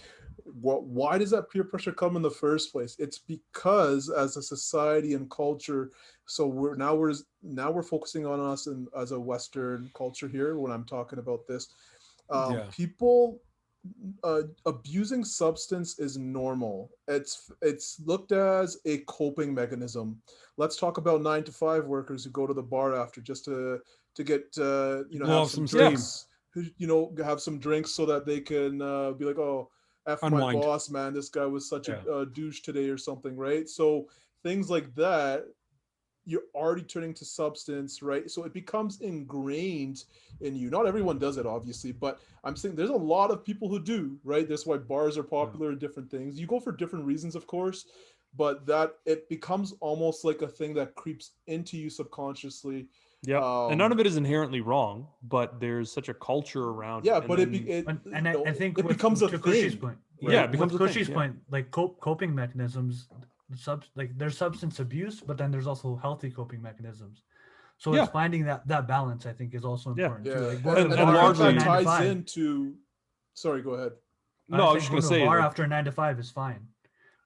why does that peer pressure come in the first place? It's because as a society and culture, so we're focusing on us and as a Western culture here when I'm talking about this. Yeah. People abusing substance is normal. It's looked as a coping mechanism. Let's talk about 9 to 5 workers who go to the bar after just to get Blow have off some some steam. drinks. Who have some drinks so that they can be like, oh, f my Unwind. boss, man, this guy was such Yeah. a douche today or something, right? So things like that, you're already turning to substance, right? So it becomes ingrained in you. Not everyone does it, obviously, but I'm saying there's a lot of people who do, right? That's why bars are popular and different things. You go for different reasons, of course, but that it becomes almost like a thing that creeps into you subconsciously. Yep. And none of it is inherently wrong, but there's such a culture around Yeah, it. And but then, I think it becomes a to Kushi's thing. point, Right? Yeah, it becomes with a thing, Kushi's yeah. point, like coping mechanisms, like there's substance abuse, but then there's also healthy coping mechanisms. So Yeah. it's finding that balance. I think is also Yeah. important Yeah, too. Like going to a and bar I think after largely- that 9 to ties 5. into. Sorry, go ahead. No, I was just going gonna to a say, bar like, after 9 to 5 is fine,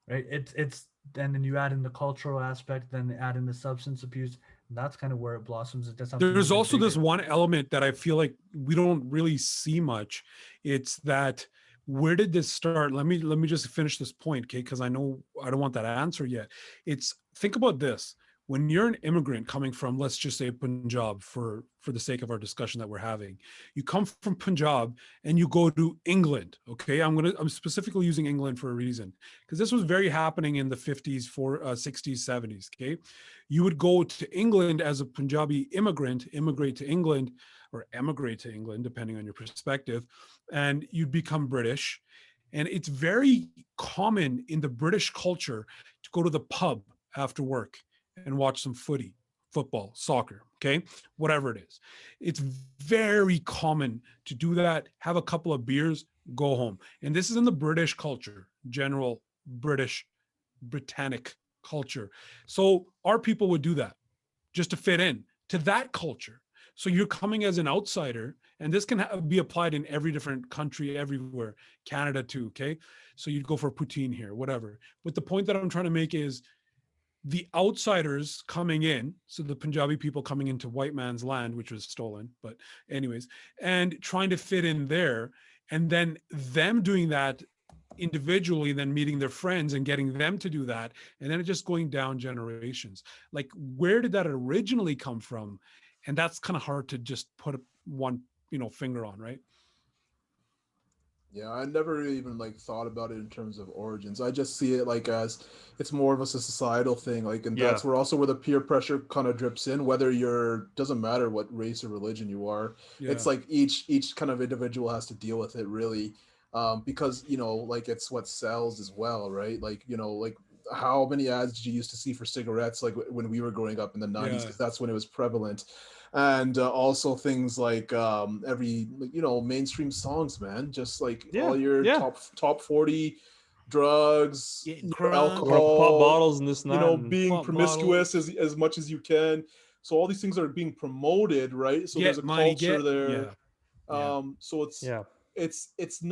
right? It's and then you add in the cultural aspect, then add in the substance abuse. And that's kind of where it blossoms into something. There's even also this bigger. one element that I feel like we don't really see much. It's that, where did this start? Let me just finish this point, okay? Because I know I don't want that answer yet. It's, think about this. When you're an immigrant coming from, let's just say, Punjab, for the sake of our discussion that we're having, you come from Punjab and you go to England. Okay, I'm specifically using England for a reason, because this was very happening in the 50s, 60s, 70s. Okay, you would go to England as a Punjabi immigrant, immigrate to England, or emigrate to England, depending on your perspective, and you'd become British. And it's very common in the British culture to go to the pub after work and watch some football, soccer, okay, whatever it is. It's very common to do that, have a couple of beers, go home. And this is in the British culture, general Britannic culture. So our people would do that just to fit in to that culture. So you're coming as an outsider, and this can be applied in every different country, everywhere, Canada too. Okay, so you'd go for poutine here, whatever. But the point that I'm trying to make is, the outsiders coming in, so the Punjabi people coming into white man's land, which was stolen, but anyways, and trying to fit in there, and then them doing that individually, then meeting their friends and getting them to do that, and then it just going down generations. Like, where did that originally come from? And that's kind of hard to just put one finger on, right? Yeah, I never really even like thought about it in terms of origins. I just see it like as it's more of a societal thing, like, and Yeah. that's where the peer pressure kind of drips in. Whether you're doesn't matter what race or religion you are, Yeah. it's like each kind of individual has to deal with it really, because like it's what sells as well, right? Like like how many ads did you used to see for cigarettes like when we were growing up in the 90s, Yeah. because that's when it was prevalent. And also things like every mainstream songs, man, just like all your top 40 drugs, Getting crunk. alcohol, pop bottles and this and that, and being pop promiscuous as much as you can. So all these things are being promoted, right? So there's a culture there. Yeah. So it's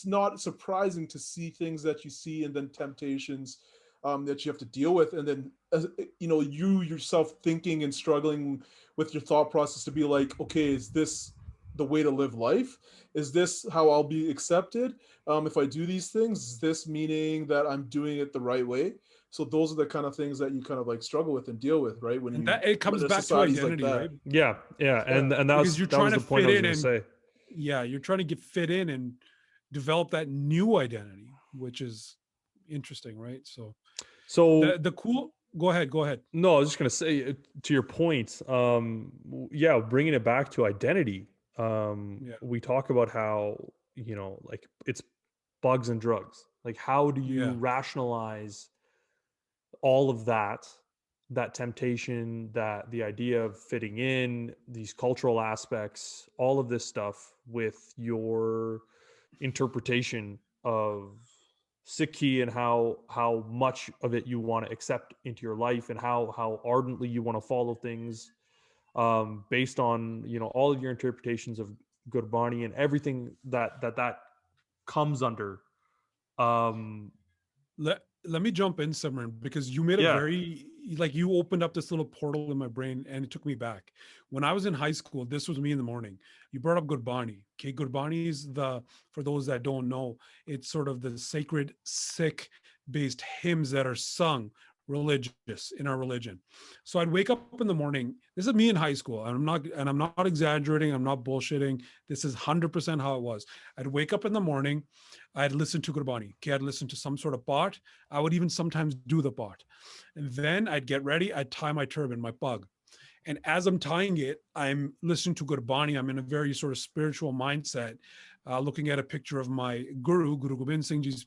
not surprising to see things that you see, and then temptations that you have to deal with, and then you yourself thinking and struggling with your thought process to be like, okay, is this the way to live life? Is this how I'll be accepted if I do these things? Is this meaning that I'm doing it the right way? So those are the kind of things that you kind of like struggle with and deal with, right? And that it comes back to identity, right? Yeah. And that Because was you're that trying was to the point I fit was in going to say. Yeah, you're trying to fit in and develop that new identity, which is interesting, right? So the cool. Go ahead. No, I was just going to say, to your point, bringing it back to identity. We talk about how like it's bugs and drugs. Like, how do you rationalize all of that temptation, that the idea of fitting in, these cultural aspects, all of this stuff with your interpretation of Sikhi, and how much of it you want to accept into your life, and how ardently you want to follow things, based on all of your interpretations of Gurbani, and everything that comes under. Let me jump in, Simran, because you made a Yeah. very, like, you opened up this little portal in my brain and it took me back. When I was in high school, this was me in the morning. You brought up Gurbani. Okay, Gurbani is for those that don't know, it's sort of the sacred Sikh based hymns that are sung religious in our religion. So I'd wake up in the morning. This is me in high school. And I'm not exaggerating, I'm not bullshitting. This is 100% how it was. I'd wake up in the morning, I'd listen to Gurbani. Okay, I'd listen to some sort of part. I would even sometimes do the part. And then I'd get ready, I'd tie my turban, my pug. And as I'm tying it, I'm listening to Gurbani. I'm in a very sort of spiritual mindset, looking at a picture of my Guru Gobind Singh Ji's,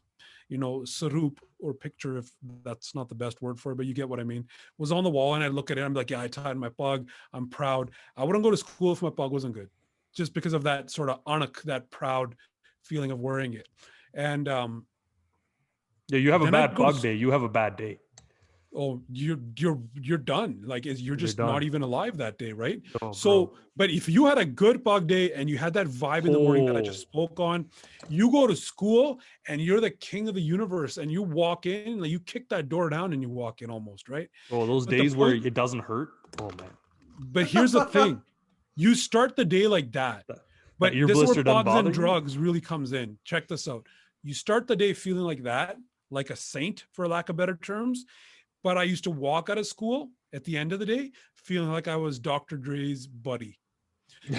sarup or picture, if that's not the best word for it, but you get what I mean, was on the wall. And I look at it, I'm like, yeah, I tied my pug. I'm proud. I wouldn't go to school if my pug wasn't good, just because of that sort of anak, that proud feeling of wearing it. And Yeah, you have a then I'd bad go to, pug day. You have a bad day. oh, you're done. Like, you're You're just not done. even alive that day, right? Oh, So, bro. but if you had a good pug day and you had that vibe in the morning that I just spoke on, you go to school and you're the king of the universe, and you walk in, like, you kick that door down and you walk in almost, right? Oh, those But the days where point, it doesn't hurt. Oh man, but here's the thing: you start the day like that. that But ear this is where blister doesn't Pogs and bother you. drugs really comes in. Check this out. You start the day feeling like that, like a saint, for lack of better terms. But I used to walk out of school at the end of the day feeling like I was Dr. Dre's buddy.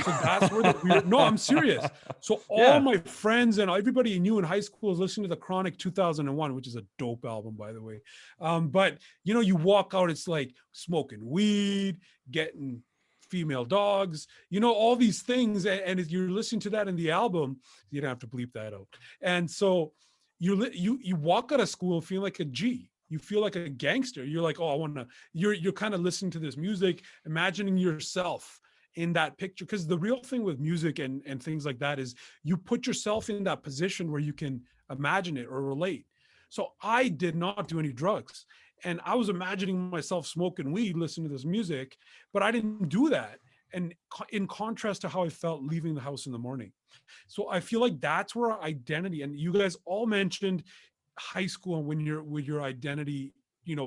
So that's where the weird, no, I'm serious. So all Yeah. my friends and everybody I knew in high school was listening to the Chronic 2001, which is a dope album, by the way. But you walk out, it's like smoking weed, getting female dogs, all these things. And if you're listening to that in the album, you don't have to bleep that out. And so you walk out of school feeling like a G. You feel like a gangster. You're like, oh, I want to. You're kind of listening to this music, imagining yourself in that picture. Because the real thing with music and things like that is you put yourself in that position where you can imagine it or relate. So I did not do any drugs, and I was imagining myself smoking weed, listening to this music, but I didn't do that. And in contrast to how I felt leaving the house in the morning. So I feel like that's where our identity, and you guys all mentioned high school and when you're with your identity,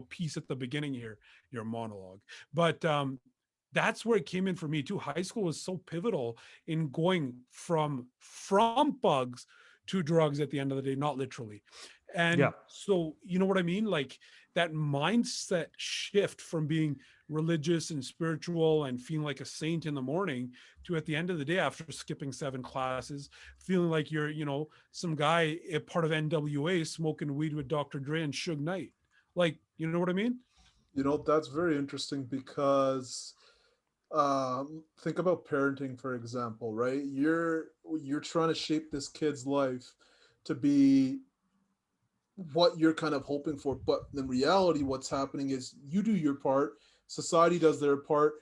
piece at the beginning here, your monologue. But that's where it came in for me too. High school was so pivotal in going from bugs to drugs at the end of the day, not literally. Yeah. And so, you know what I mean? Like that mindset shift from being religious and spiritual and feeling like a saint in the morning to at the end of the day, after skipping 7 classes, feeling like you're, some guy, a part of NWA, smoking weed with Dr. Dre and Suge Knight. Like, you know what I mean? That's very interesting because think about parenting, for example, right? You're trying to shape this kid's life to be what you're kind of hoping for, but in reality what's happening is you do your part, society does their part,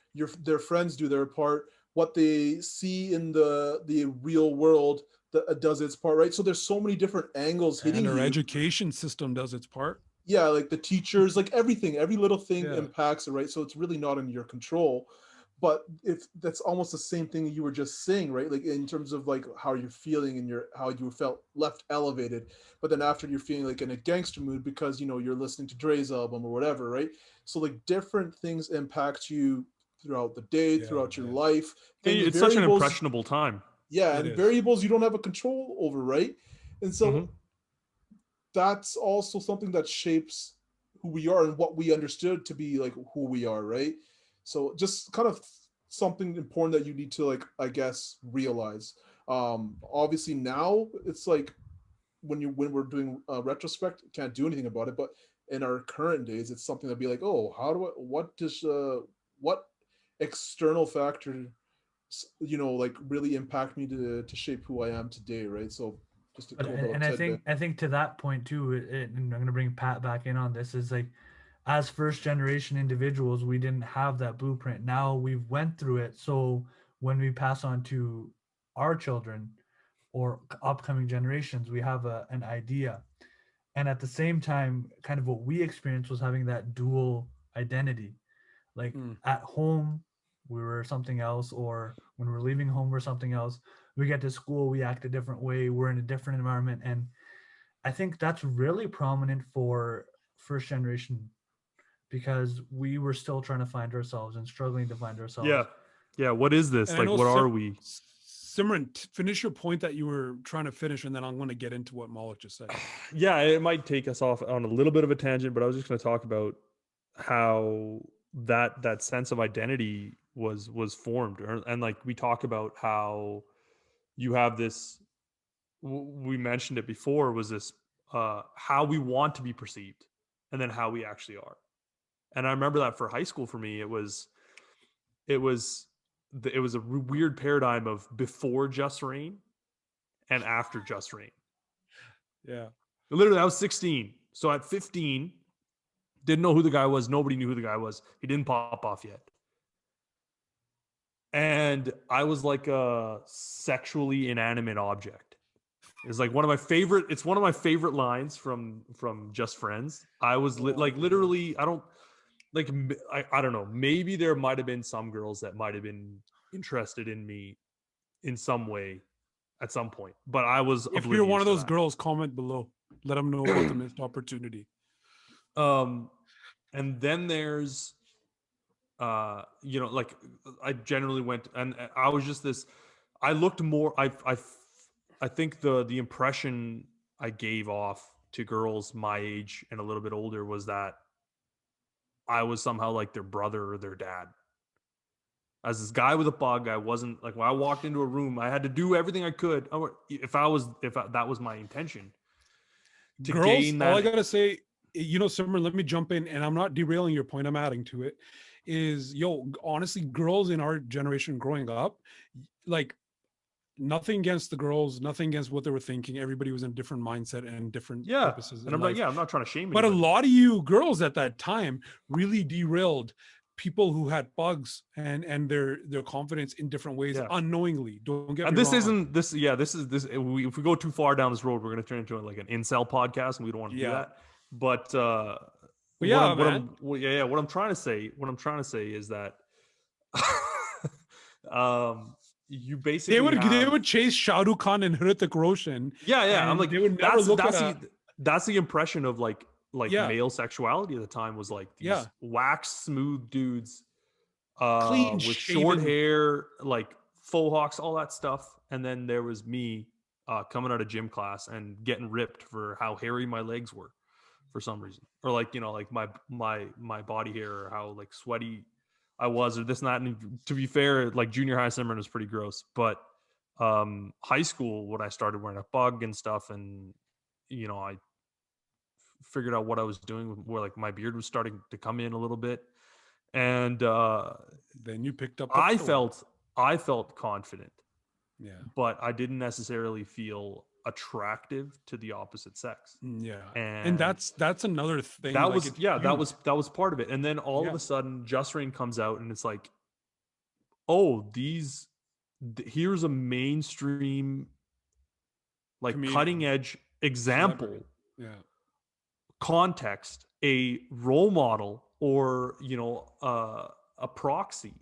their friends do their part, what they see in the real world that does its part, right? So there's so many different angles hitting And our you. education system does its part. Yeah, like the teachers, like everything, every little thing Yeah. impacts it, right? So it's really not in your control. But if that's almost the same thing you were just saying, right? Like in terms of like how you're feeling and how you felt left elevated, but then after you're feeling like in a gangster mood because you're listening to Dre's album or whatever, right? So like different things impact you throughout the day, Yeah, throughout your man. life. Things, It's such an variables, impressionable time. yeah, It and is. variables you don't have a control over, right? And so that's also something that shapes who we are and what we understood to be like who we are, right? So just kind of something important that you need to, like, I guess, realize. Obviously now it's like when we're doing retrospect, can't do anything about it, but in our current days it's something to be like, oh, how do I, what external factor like really impact me to shape who I am today, right? So just a But cool and, little and I tidbit. think I think to that point too, and I'm gonna bring Pat back in on this, is like, as first generation individuals, we didn't have that blueprint. Now we've went through it, so when we pass on to our children or upcoming generations, we have an idea. And at the same time, kind of what we experienced was having that dual identity. Like Mm. at home, we were something else, or when we're leaving home, we're something else. we get to school, we act a different way, we're in a different environment. And I think that's really prominent for first generation, because we were still trying to find ourselves and struggling to find ourselves. Yeah. What is this? And I Like, know what are we? Simran, finish your point that you were trying to finish, and then I'm going to get into what Malik just said. Yeah, it might take us off on a little bit of a tangent, but I was just going to talk about how that sense of identity was formed, and like we talk about how you have this. We mentioned it before, was this how we want to be perceived, and then how we actually are. And I remember that for high school, for me, it was a weird paradigm of before Just Rain and after Just Rain. Yeah. Literally, I was 16. So at 15, didn't know who the guy was. Nobody knew who the guy was. He didn't pop off yet. And I was like a sexually inanimate object. It's like one of my favorite lines from Just Friends. I was literally, I don't know. Maybe there might have been some girls that might have been interested in me in some way at some point, but I was If you're one of those girls, comment below. Let them know about the missed opportunity. And then there's, like I generally went, and I was just this. I looked more. I think the impression I gave off to girls my age and a little bit older was that I was somehow like their brother or their dad. As this guy with a Pagh, I wasn't like, when I walked into a room, I had to do everything I could. If that was my intention. Girls, all I gotta say, Simran, let me jump in, and I'm not derailing your point, I'm adding to it, is, honestly, girls in our generation growing up, like, nothing against the girls, nothing against what they were thinking. Everybody was in a different mindset and different purposes. And I'm not trying to shame but anybody. a lot of you girls at that time really derailed people who had Paghs and their confidence in different ways, unknowingly. Don't get me wrong. This is if we go too far down this road, we're going to turn into like an incel podcast, and we don't want to do that. But what I'm trying to say is that you basically they would chase Shah Rukh Khan and Hrithik Roshan. I'm like, they would never that's the impression of like male sexuality at the time, was like these wax smooth dudes clean with short hair, like faux hawks, all that stuff. And then there was me coming out of gym class and getting ripped for how hairy my legs were for some reason, or like, like my body hair, or how like sweaty I was, or this and that. And to be fair, like junior high Simran was pretty gross, but high school, when I started wearing a Pagh and stuff, and I figured out what I was doing, where like my beard was starting to come in a little bit, and then you picked up. I felt confident, but I didn't necessarily feel attractive to the opposite sex. And that's another thing. That was part of it. And then all of a sudden, Just Rain comes out, and it's like, oh, here's a mainstream, like cutting edge example, context, a role model, or a proxy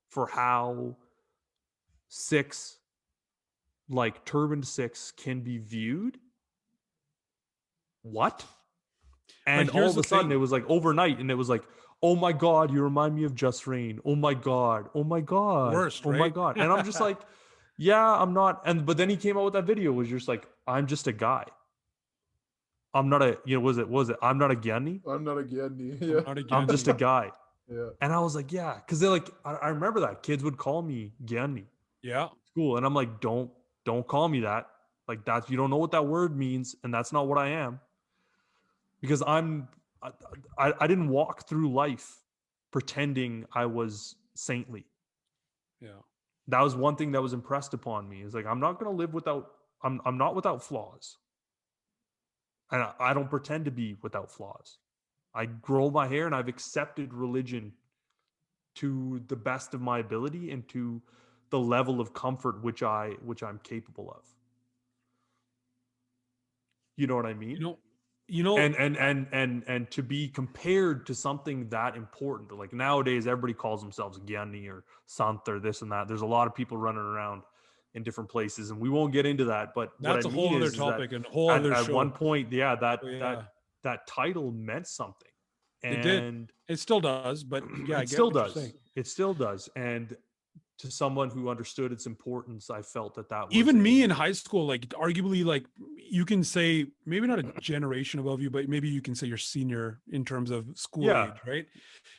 for how turbaned six can be viewed. What? And all of a sudden, it was like overnight, and it was like, oh my God, you remind me of Just Rain. Oh my God. Worst, oh right? my God. And I'm just like, yeah, I'm not. But then he came out with that video, was just like, I'm just a guy. I'm not a, was it? I'm not a Gyani. I'm not a Gyani. Yeah. I'm just a guy. Yeah. And I was like, yeah. Because they're like, I remember that kids would call me Gyani. Yeah. School. And I'm like, don't call me that. Like, you don't know what that word means. And that's not what I am. Because I didn't walk through life pretending I was saintly. Yeah. That was one thing that was impressed upon me. Is like, I'm not going to live without, I'm not without flaws. And I don't pretend to be without flaws. I grow my hair, and I've accepted religion to the best of my ability and to the level of comfort which I'm capable of. You know what I mean? And to be compared to something that important, like nowadays everybody calls themselves Gyani or Sant or this and that. There's a lot of people running around in different places, and we won't get into that. But that's what a I mean whole other is that topic and a whole other at show. one point, yeah, Yeah. that title meant something, It did. and It still does, but yeah, I it get still what you're does. saying. It still does, and to someone who understood its importance, I felt that was even me in high school, like arguably, like you can say maybe not a generation above you, but maybe you can say you're senior in terms of school age, right?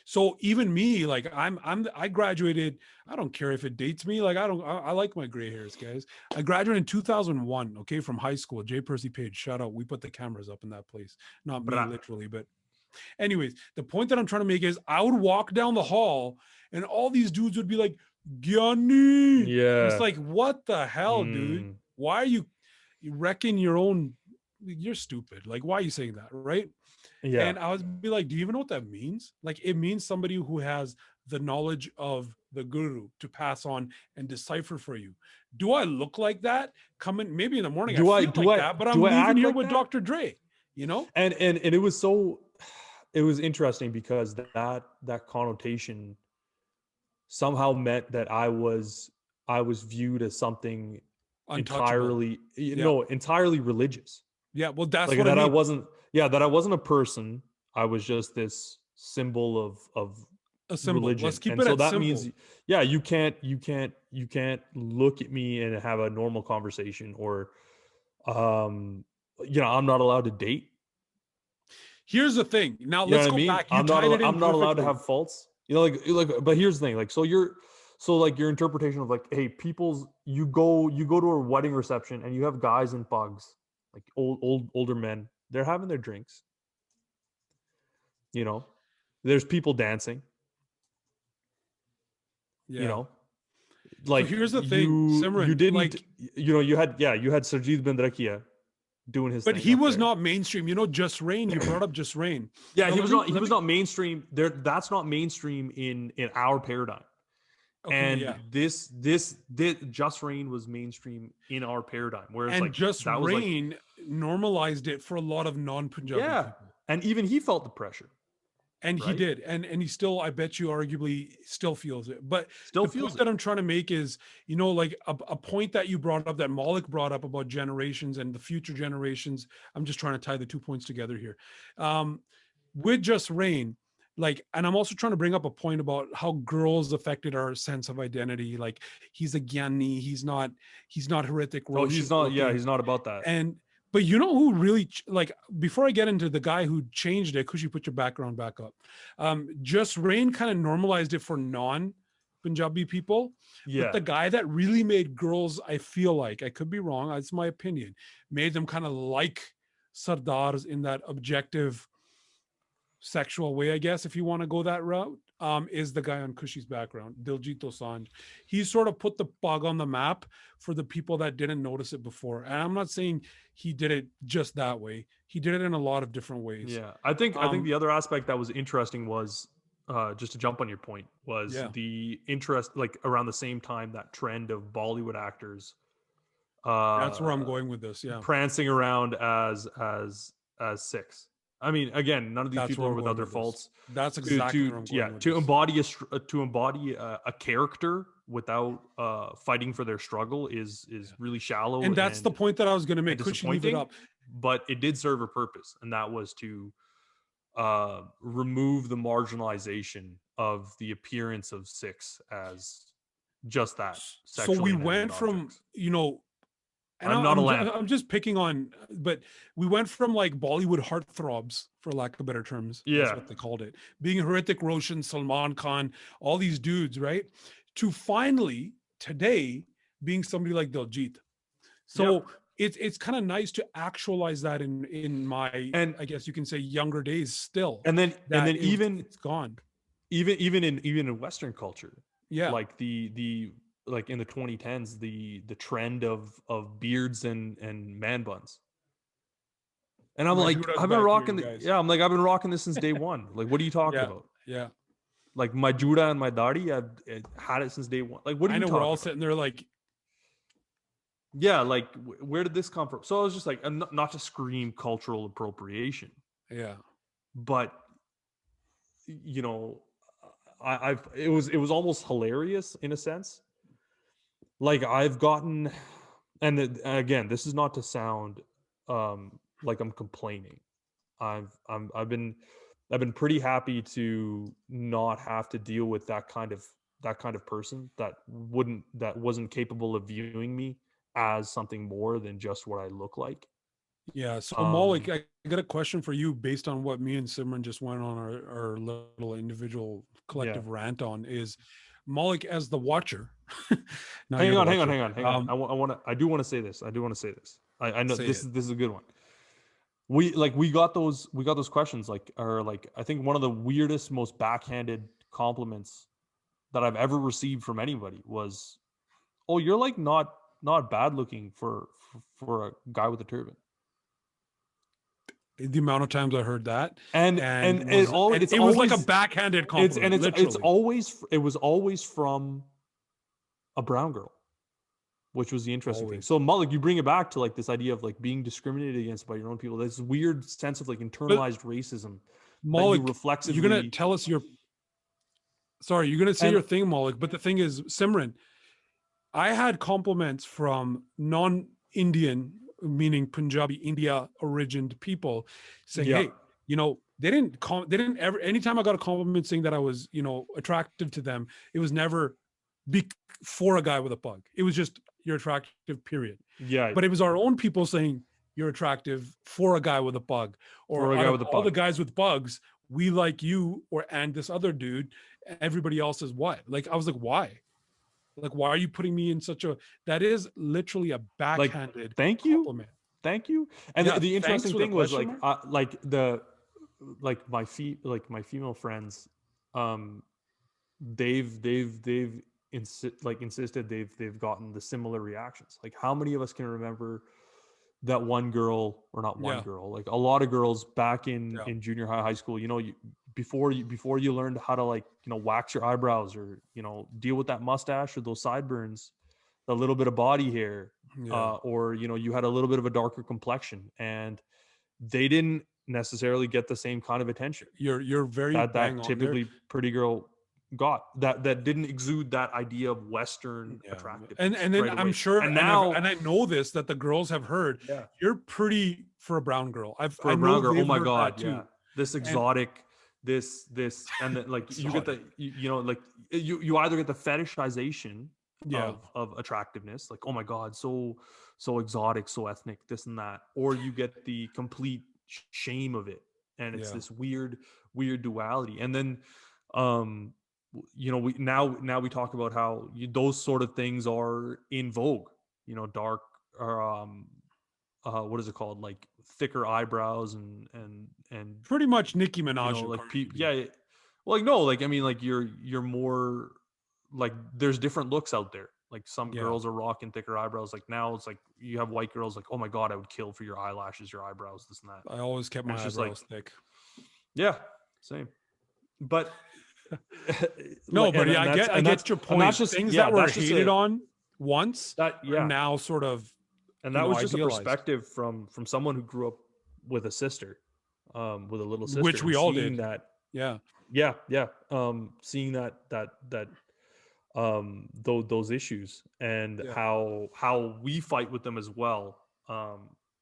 So even me, like I graduated. I don't care if it dates me. Like I like my gray hairs, guys. I graduated in 2001. Okay, from high school. J. Percy Page, shout out. We put the cameras up in that place. Not me literally, but anyways, the point that I'm trying to make is I would walk down the hall and all these dudes would be like, Gyani. Yeah. It's like, what the hell, dude? Why are you wrecking your own? You're stupid. Like, why are you saying that? Right. Yeah. And I would be like, do you even know what that means? Like, it means somebody who has the knowledge of the guru to pass on and decipher for you. Do I look like that? Coming maybe in the morning, I feel like that, but I'm leaving here with Dr. Dre, you know? And it was so, it was interesting because that connotation somehow meant that I was viewed as something entirely, entirely religious. Yeah, well, that's like what that I mean. That I wasn't a person. I was just this symbol of a symbol. Religion. Let's keep and it so at that simple. means, yeah, you can't look at me and have a normal conversation, or I'm not allowed to date. Here's the thing. Now let's go back. I'm not allowed to have faults. But here's the thing. Like, so your interpretation of like, hey, you go to a wedding reception and you have guys in Paghs, like older men. They're having their drinks. There's people dancing. Yeah. Like, so here's the thing, Simran, you didn't, like, you had Sarjeet Bendrakia doing his but thing. He was not mainstream. Just Rain. You brought up Just Rain. Yeah, he was not mainstream. That's not mainstream in our paradigm. Okay, and this Just Rain was mainstream in our paradigm. Whereas and Just Rain normalized it for a lot of non-Punjabi people. And even he felt the pressure. And he did. And he still, I bet you, arguably still feels it. But the point that I'm trying to make is, like a point that you brought up, that Malik brought up about generations and the future generations. I'm just trying to tie the 2 points together here. With Just Rain, like, and I'm also trying to bring up a point about how girls affected our sense of identity. Like, he's a Gyani, he's not Hritik Roshan. Oh, he's not. Yeah, he's not about that. But you know who really, like, before I get into the guy who changed it, could you put your background back up? Just Rain kind of normalized it for non-Punjabi people. Yeah. But the guy that really made girls, I feel like, I could be wrong, that's my opinion, made them kind of like Sardars in that objective sexual way, I guess, if you want to go that route, is the guy on Kushi's background, Diljit Dosanjh. He sort of put the Pagh on the map for the people that didn't notice it before. And I'm not saying he did it just that way. He did it in a lot of different ways. Yeah, I think the other aspect that was interesting was, just to jump on your point, was the interest, like around the same time, that trend of Bollywood actors. That's where I'm going with this. Yeah, prancing around as Sikhs. I mean, again, none of these people are without their faults. That's exactly where I'm going with to embody a character without fighting for their struggle is really shallow. And that's the point that I was going to make. Could you leave it up? But it did serve a purpose, and that was to remove the marginalization of the appearance of Sikhs as just that. So we went from, and I'm just picking on, but we went from like Bollywood heartthrobs, for lack of better terms. Yeah. That's what they called it. Being Hrithik Roshan, Salman Khan, all these dudes, right? To finally, today, being somebody like Diljit. So it's kind of nice to actualize that in my, and I guess you can say, younger days still. And then it's gone. Even in Western culture. Yeah. Like the like in the 2010s, the trend of beards and man buns. And I'm like, I've been rocking I've been rocking this since day one. Like, what are you talking about? Yeah. Like my Judah and my Dari, I've had it since day one. Like, what are you talking about? We're all sitting there like, yeah, like where did this come from? So I was just like, not to scream cultural appropriation. Yeah. But it was almost hilarious in a sense, like I've gotten, and again, this is not to sound like I'm complaining. I've been pretty happy to not have to deal with that kind of person that wasn't capable of viewing me as something more than just what I look like. Yeah. So Malik, I got a question for you based on what me and Simran just went on our little individual collective rant on is Malik as the watcher. Now hang on. I do want to say this. I know this is a good one. We got those questions I think one of the weirdest, most backhanded compliments that I've ever received from anybody was, "Oh, you're like not bad looking for a guy with a turban." The amount of times I heard that, and it was always like a backhanded compliment. It was always from a brown girl, which was the interesting thing. So Malik, you bring it back to like this idea of like being discriminated against by your own people. This weird sense of like internalized racism. Malik, you're gonna tell us your. Sorry, you're gonna say your thing, Malik. But the thing is, Simran, I had compliments from non-Indian, meaning Punjabi, India origined people, saying, "Hey, you know, they didn't ever. Anytime I got a compliment saying that I was, you know, attractive to them, it was never for a guy with a pug. It was just you're attractive, period. Yeah. But it was our own people saying you're attractive for a guy with a pug, or all the guys with pugs, we like you, and this other dude. Everybody else is what? Like I was like, why? Like, why are you putting me in such a? That is literally a backhanded compliment. Thank you. And the interesting thing was my female friends, they've insisted they've gotten the similar reactions. Like, how many of us can remember that one girl, or not one girl, like a lot of girls back in junior high school, you know, before you learned how to like, you know, wax your eyebrows or, you know, deal with that mustache or those sideburns, a little bit of body hair, or, you know, you had a little bit of a darker complexion, and they didn't necessarily get the same kind of attention. You're very that typically pretty girl got that didn't exude that idea of Western attractiveness. And then I'm sure, and now, and I know this, that the girls have heard, you're pretty for a brown girl. Oh my God. Yeah. This exotic, this, and then like you get the, you know, like you either get the fetishization of attractiveness, like, oh my God, so exotic, so ethnic, this and that, or you get the complete shame of it. And it's this weird duality. And then, you know, we talk about how those sort of things are in vogue, you know, dark, or what is it called, like thicker eyebrows and pretty much Nicki Minaj, you know, like well, like, no, like, I mean, like you're more like, there's different looks out there. Like some girls are rocking thicker eyebrows. Like now it's like you have white girls like, oh my God, I would kill for your eyelashes, your eyebrows, this and that. I always kept my eyebrows thick. Yeah, same. But no, but I get your point. That's just things that were hated on once are now sort of, and that was just a perspective from someone who grew up with a sister, with a little sister, which we all did. That, seeing that those issues, and how we fight with them as well,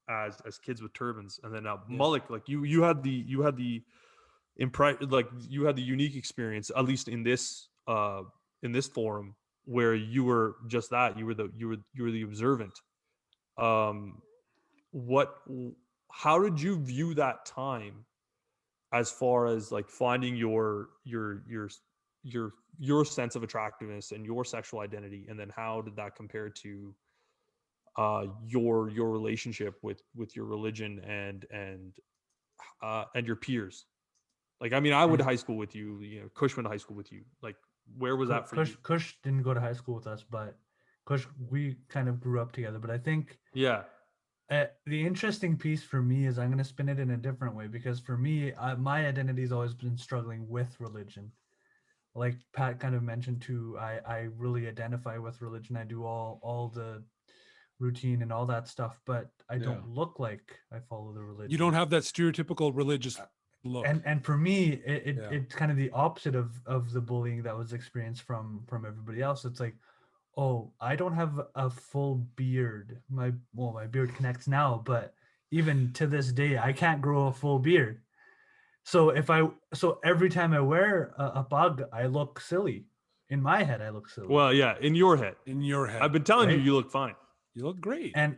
as kids with turbans. And then Malik, like you had the unique experience, at least in this forum, where you were just that, you were the observant. How did you view that time, as far as like finding your sense of attractiveness and your sexual identity, and then how did that compare to your relationship with your religion and your peers? Like, I mean, I went to high school with you, you know, Kush went to high school with you. Like, where was that for you? Kush didn't go to high school with us, but Kush, we kind of grew up together. But I think the interesting piece for me is, I'm going to spin it in a different way, because for me, my identity has always been struggling with religion. Like Pat kind of mentioned too, I really identify with religion. I do all the routine and all that stuff, but I don't look like I follow the religion. You don't have that stereotypical religious look. And for me, it's kind of the opposite of the bullying that was experienced from everybody else. It's like, Oh, I don't have a full beard. My beard connects now, but even to this day, I can't grow a full beard. So every time I wear a bug, I look silly. In my head, I look silly. Well, yeah, in your head. In your head. I've been telling right? you look fine. You look great. And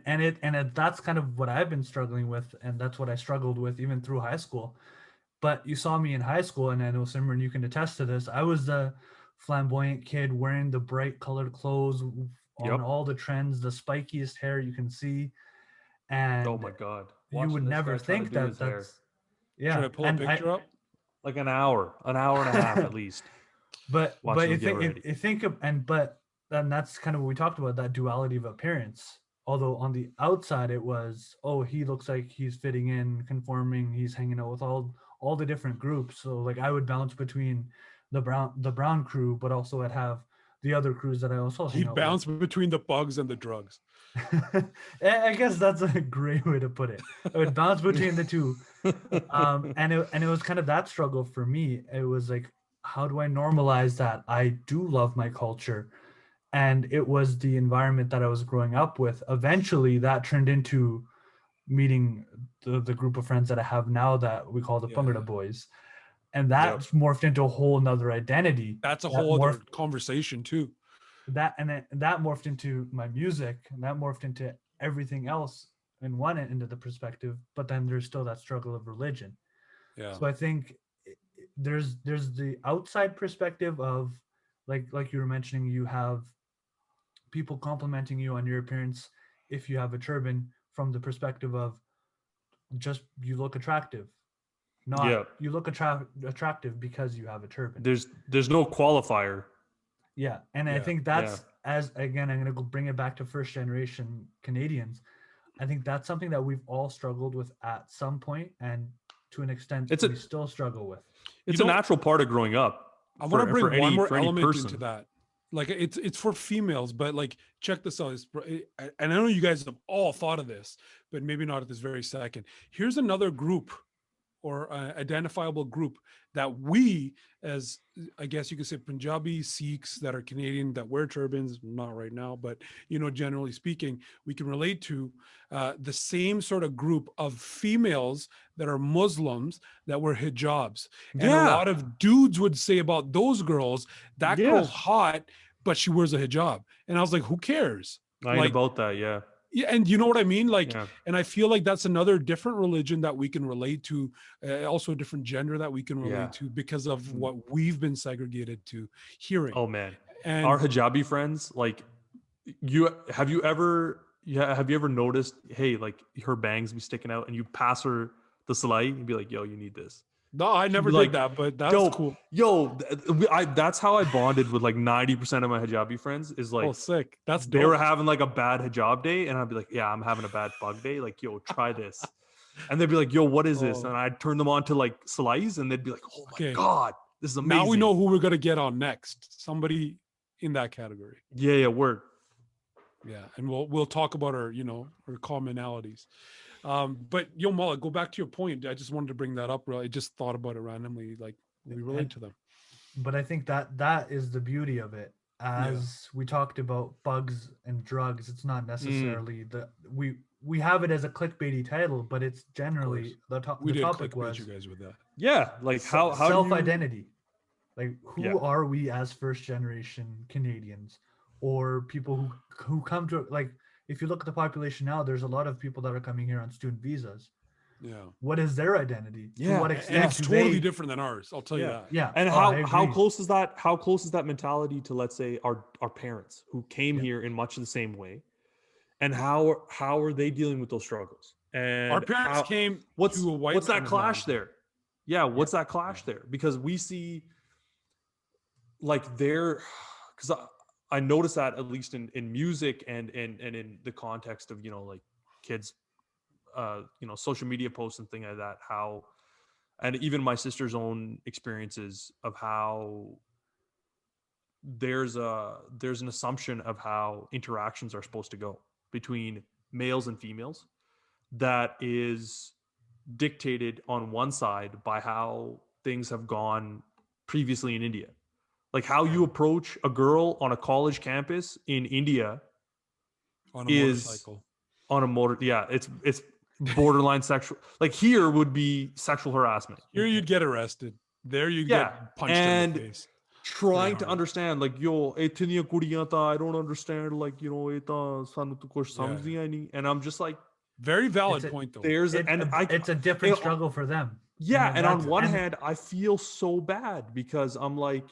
that's kind of what I've been struggling with, and that's what I struggled with even through high school. But you saw me in high school, and I know Simran, you can attest to this. I was the flamboyant kid wearing the bright colored clothes on Yep. all the trends, the spikiest hair you can see, and Oh my God. you would Watching this never guy trying to think do that his hair. that's yeah. Should I pull a And picture up? Like an hour and a half at least. but Watching you him get think ready. you think of and that's kind of what we talked about, that duality of appearance. Although on the outside it was, oh, he looks like he's fitting in, conforming, he's hanging out with all the different groups. So like I would bounce between the brown crew, but also I'd have the other crews that I also hang He'd out bounce between the Paghs and the drugs. with. I guess that's a great way to put it. I would bounce between the two. And it was kind of that struggle for me. It was like, how do I normalize that I do love my culture? And it was the environment that I was growing up with. Eventually that turned into meeting the group of friends that I have now that we call the Bhangra Boys. And that morphed into a whole nother identity. That's a whole other conversation too. That morphed into my music, and that morphed into everything else in one end of the perspective. But then there's still that struggle of religion. Yeah. So I think there's the outside perspective of like you were mentioning, you have people complimenting you on your appearance if you have a turban, from the perspective of just you look attractive, not you look attractive because you have a turban. There's no qualifier. Yeah, and I think that's as again, I'm going to bring it back to first generation Canadians. I think that's something that we've all struggled with at some point, and to an extent we still struggle with. It's a natural part of growing up. I want to bring one more element into that. Like it's for females, but like check this out. And I know you guys have all thought of this, but maybe not at this very second. Here's another group or identifiable group that we, as I guess you could say Punjabi Sikhs that are Canadian that wear turbans, not right now, but generally speaking, we can relate to the same sort of group of females that are Muslims that wear hijabs. And a lot of dudes would say about those girls, that girl's hot, but she wears a hijab. And I was like, who cares? I ain't about that, yeah. Yeah, and you know what I mean? Like, and I feel like that's another different religion that we can relate to, also a different gender that we can relate to because of what we've been segregated to hearing. Oh man, and our hijabi friends, like, have you ever noticed? Hey, like her bangs be sticking out, and you pass her the salai and be like, "Yo, you need this." No, I never did that, but that's cool. Yo, that's how I bonded with like 90% of my hijabi friends. Is like, oh, sick. That's dope. They were having like a bad hijab day, and I'd be like, yeah, I'm having a bad bug day. Like, yo, try this. And they'd be like, yo, what is this? And I'd turn them on to like salais, and they'd be like, oh my God, this is amazing. Now we know who we're gonna get on next. Somebody in that category. Yeah, word. Yeah, and we'll talk about our our commonalities. But Mullet, go back to your point. I just wanted to bring that up. I just thought about it randomly. Like we relate to them. But I think that is the beauty of it. As we talked about bugs and drugs, it's not necessarily we have it as a clickbaity title, but it's generally the topic was you guys with that. Yeah, like how self-identity. Like who are we as first generation Canadians, or people who come to, like, if you look at the population now, there's a lot of people that are coming here on student visas. Yeah. What is their identity? Yeah. To what extent it's totally different than ours. I'll tell you that. Yeah. And how close is that? How close is that mentality to, let's say, our parents who came here in much the same way, and how are they dealing with those struggles? And our parents came to a white. What's that clash there? Yeah. What's that clash there? Because we see, like, because I noticed that at least in music and in the context of, like kids, social media posts and things like that, how, and even my sister's own experiences of how there's an assumption of how interactions are supposed to go between males and females that is dictated on one side by how things have gone previously in India, Like how you approach a girl on a college campus in India On a is motorcycle. on a motor. Yeah, it's borderline sexual. Like here would be sexual harassment. Here you'd get arrested. There you'd Yeah, get punched and in the face. trying to hard. understand, like, yo, itniyan kudiyan tha, I don't understand, like, you know, ਇਹ ਤਾਂ ਸਾਨੂੰ ਤਾਂ ਕੁਛ ਸਮਝਦੀਆਂ ਨਹੀਂ. And I'm just like, very valid point though. It's a different struggle for them. Yeah, and on one hand, I feel so bad because I'm like,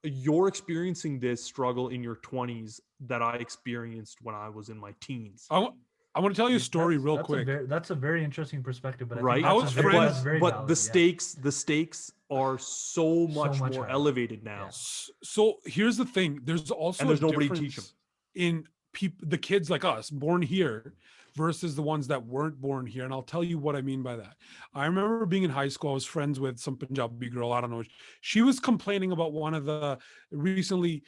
you're experiencing this struggle in your 20s that I experienced when I was in my teens. I want to tell you a story real quick. That's a very interesting perspective, but right? I think that's very but valid, the stakes are so much more higher. elevated now. Yeah. So here's the thing: there's also there's nobody to teach them in the kids like us born here versus the ones that weren't born here. And I'll tell you what I mean by that. I remember being in high school. I was friends with some Punjabi girl. I don't know. She was complaining about one of the recently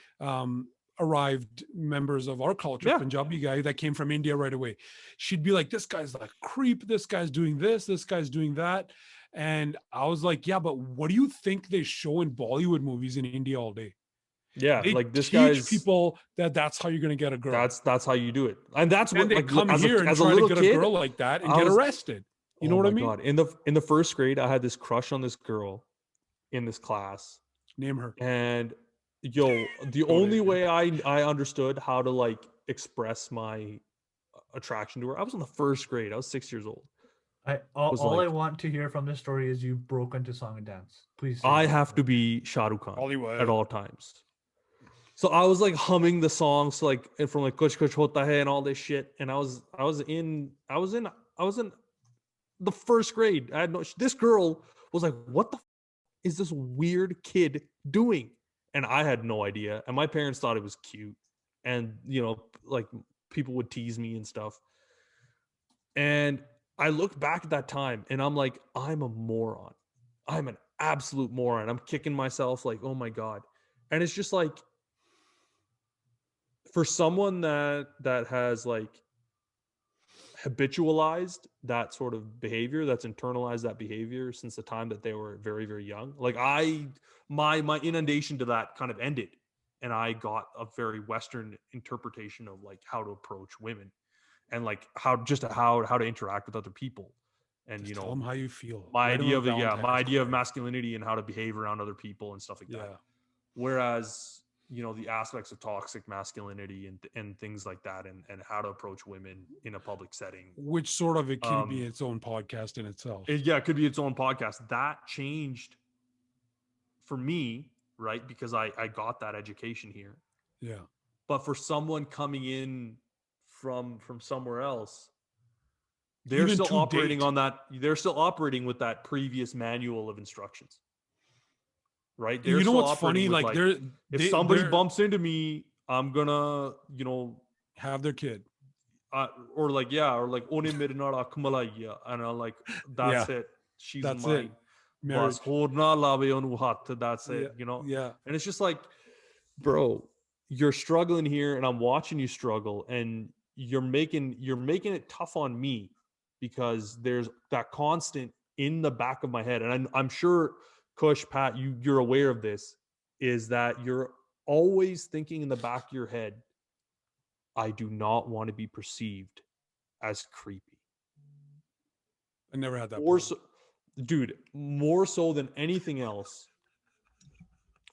arrived members of our culture, Punjabi guy that came from India right away. She'd be like, this guy's like a creep. This guy's doing this guy's doing that. And I was like, yeah, but what do you think they show in Bollywood movies in India all day? Yeah, they like this teach guy's people that's how you're gonna get a girl. That's how you do it, and that's and what they like, come here and try to get a girl like that and get arrested. You know what I mean? God. In the first grade, I had this crush on this girl in this class. Name her. And the only way I understood how to like express my attraction to her, I was in the first grade. I was 6 years old. All I want to hear from this story is you broke into song and dance. Please. I have to be Shah Rukh Khan Hollywood at all times. So I was like humming the songs like from like Kuch Kuch Hota Hai and all this shit. And I was in the first grade. I had this girl was like, what the is this weird kid doing? And I had no idea. And my parents thought it was cute. And, like people would tease me and stuff. And I look back at that time and I'm like, I'm a moron. I'm an absolute moron. I'm kicking myself like, oh my God. And it's just like, for someone that has like habitualized that sort of behavior, that's internalized that behavior since the time that they were very, very young. Like my inundation to that kind of ended, and I got a very Western interpretation of like how to approach women and like how to interact with other people. And just tell them how you feel. My idea of masculinity and how to behave around other people and stuff like that. Whereas the aspects of toxic masculinity and things like that and how to approach women in a public setting. Which sort of, it can be its own podcast in itself. It could be its own podcast. That changed for me, right? Because I got that education here. Yeah. But for someone coming in from somewhere else, they're still operating on that. They're still operating with that previous manual of instructions. Right. You know what's funny? Like if somebody bumps into me, I'm gonna, have their kid. Or like One mere naal akh malaiya, and I'm like, that's it. She's mine. Bas hor na lave onu hath. That's it. Yeah. And it's just like, bro, you're struggling here, and I'm watching you struggle, and you're making it tough on me because there's that constant in the back of my head, and I'm sure. Kush, Pat, you're aware of this, is that you're always thinking in the back of your head, I do not want to be perceived as creepy. I never had that. Dude, more so than anything else.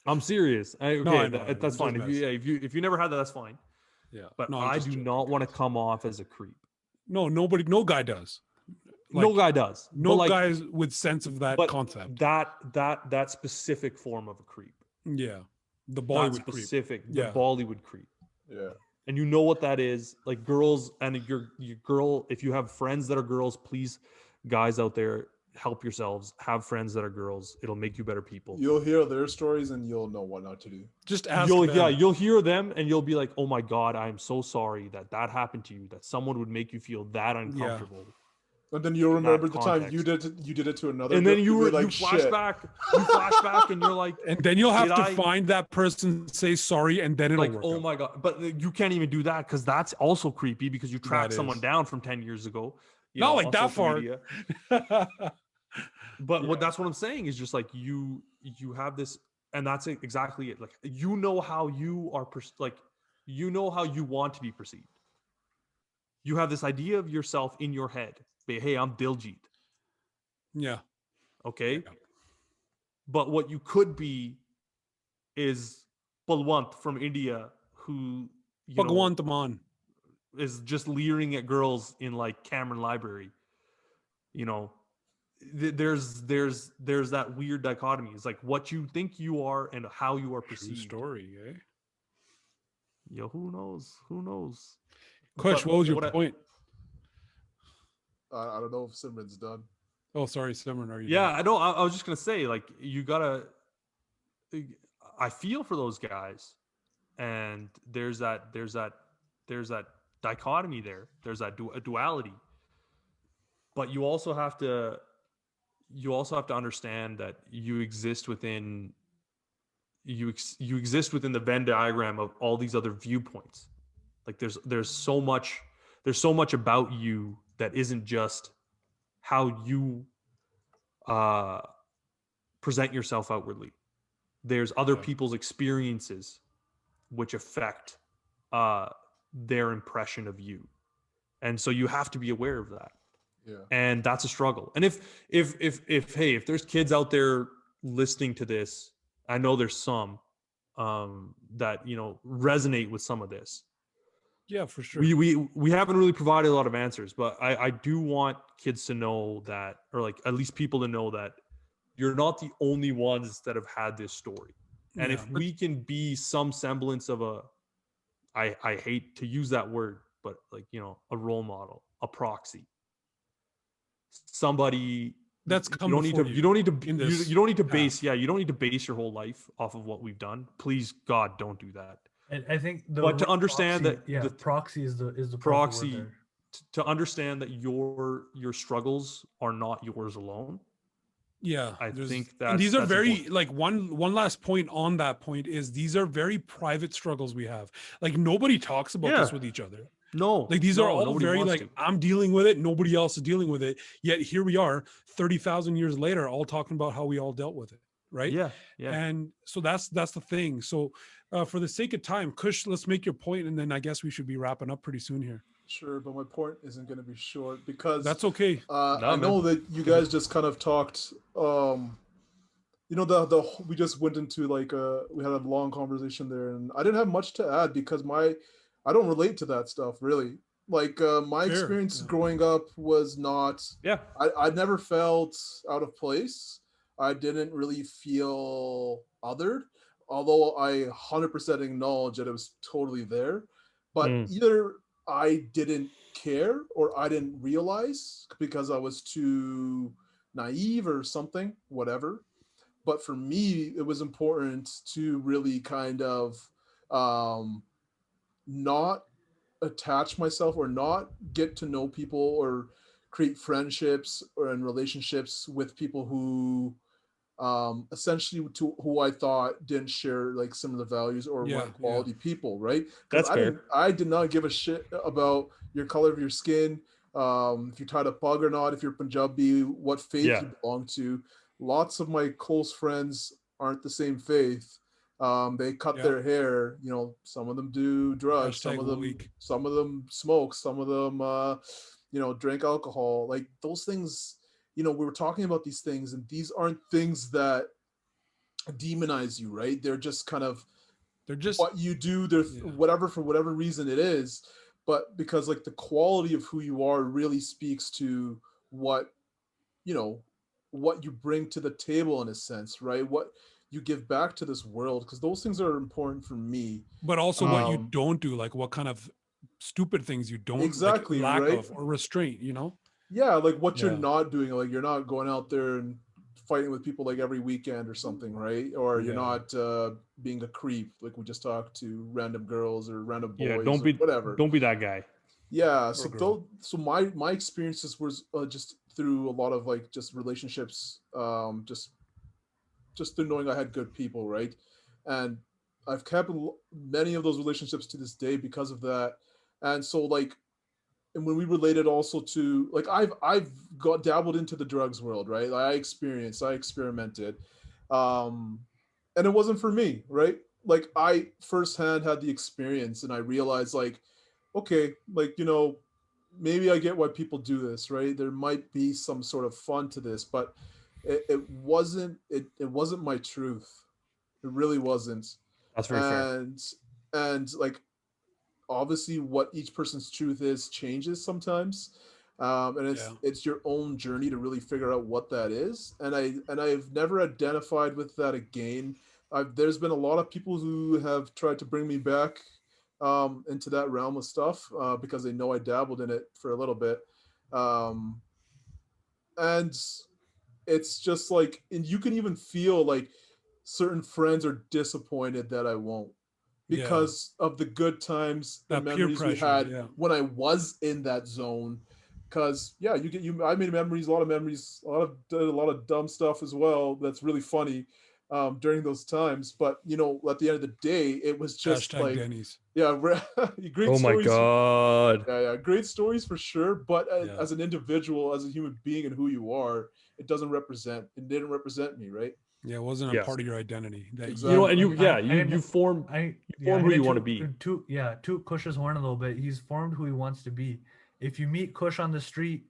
I'm serious. That's fine. If you never had that, that's fine. Yeah. But I do not want to come off as a creep. No guy does. No guy does. No guys with sense of that concept. That specific form of a creep. Yeah. The Bollywood creep. The Bollywood creep. Yeah. And you know what that is. Like girls and your girl, if you have friends that are girls, please, guys out there, help yourselves. Have friends that are girls. It'll make you better people. You'll hear their stories and you'll know what not to do. Just ask them. Yeah, you'll hear them and you'll be like, oh my God, I'm so sorry that happened to you, that someone would make you feel that uncomfortable. Yeah. And then you'll remember the time you did it to another. And then you flash back, and you're like, and then you'll have to find that person, say sorry, and then it'll like, work oh out. my God. But you can't even do that because that's also creepy because you track someone down from 10 years ago. Not like that far. But that's what I'm saying is just like you have this And that's exactly it. Like, you know how you are, you know how you want to be perceived. You have this idea of yourself in your head. Hey, I'm Diljit. Yeah. Okay. Yeah. But what you could be is Balwant from India, who, Bhagwant Man is just leering at girls in like Cameron Library. There's that weird dichotomy. It's like what you think you are and how you are perceived. True story, eh? Yo, who knows? Kush, what was your point? I don't know if Simran's done. Oh, sorry, Simran, are you done? I know. I was just gonna say, like, you gotta. I feel for those guys, and there's that dichotomy there. There's that duality. But you also have to understand that you exist within the Venn diagram of all these other viewpoints. Like there's so much about you that isn't just how you present yourself outwardly. There's other people's experiences which affect their impression of you, and so you have to be aware of that. Yeah. And that's a struggle. And if there's kids out there listening to this, I know there's some that resonate with some of this. Yeah, for sure. We haven't really provided a lot of answers, but I do want kids to know that, or like at least people to know that you're not the only ones that have had this story. And if we can be some semblance of I hate to use that word, but like, a role model, a proxy, somebody that's you don't need to base you don't need to base your whole life off of what we've done. Please, God, don't do that. I think but to understand proxy, that the proxy is the proxy, to understand that your struggles are not yours alone. Yeah, I think that, and these are very important. Like one last point on that point is these are very private struggles we have. Like nobody talks about this with each other. No, like these are all very like I'm dealing with it, nobody else is dealing with it. Yet here we are, 30,000 years later, all talking about how we all dealt with it, right? Yeah. And so that's the thing. So for the sake of time, Kush, let's make your point, and then I guess we should be wrapping up pretty soon here. Sure, but my point isn't going to be short because that's okay. I know that you guys just kind of talked. We just went into like we had a long conversation there, and I didn't have much to add because I don't relate to that stuff really. Like my experience growing up was not. Yeah. I never felt out of place. I didn't really feel othered, although I 100% acknowledge that it was totally there. But either I didn't care or I didn't realize because I was too naive or something, whatever. But for me, it was important to really kind of not attach myself or not get to know people or create friendships and relationships with people who essentially to who I thought didn't share like similar values or weren't quality people, right? Because I did not give a shit about your color of your skin, if you're tied a Pagh or not, if you're Punjabi, what faith you belong to. Lots of my close friends aren't the same faith. They cut their hair, some of them do drugs, some of them smoke, some of them drink alcohol. Like those things, we were talking about these things, and these aren't things that demonize you, right? They're just what you do. Whatever, for whatever reason it is, but because like the quality of who you are really speaks to what you bring to the table in a sense, right? What you give back to this world, because those things are important for me. But also what you don't do, like what kind of stupid things you don't exactly lack right? of or restraint, Yeah, like what you're not doing, like you're not going out there and fighting with people like every weekend or something, right? Or you're not being a creep, like we just talked to random girls or random boys. Yeah, don't be that guy. Yeah, so my experiences was just through a lot of like just relationships, just through knowing I had good people, right? And I've kept many of those relationships to this day because of that. And so like, and when we related also to like I've got dabbled into the drugs world, right? I experimented, and it wasn't for me, right? Like I firsthand had the experience, and I realized like, okay, like maybe I get why people do this, right? There might be some sort of fun to this, but it wasn't my truth. It really wasn't. That's very fair. And like obviously what each person's truth is changes sometimes. And Yeah. it's your own journey to really figure out what that is. And I've never identified with that again. There's been a lot of people who have tried to bring me back into that realm of stuff because they know I dabbled in it for a little bit. Um, and it's just like, and you can even feel like certain friends are disappointed that I won't, Yeah. because of the good times, the That peer memories we pressure. had Yeah. when I was in that zone. Because yeah, I made memories, a lot of memories, did a lot of dumb stuff as well. That's really funny during those times. But at the end of the day, it was just Hashtag like, Denny's. yeah, great Oh my stories. god. Yeah, great stories for sure. But Yeah. as an individual, as a human being, and who you are, it didn't represent me, right? Yeah. It wasn't a Yes. part of your identity that You know, Exactly. and you I, you form I yeah, form I'm who gonna you want to be. toot Kush's horn a little bit. He's formed who he wants to be. If you meet Kush on the street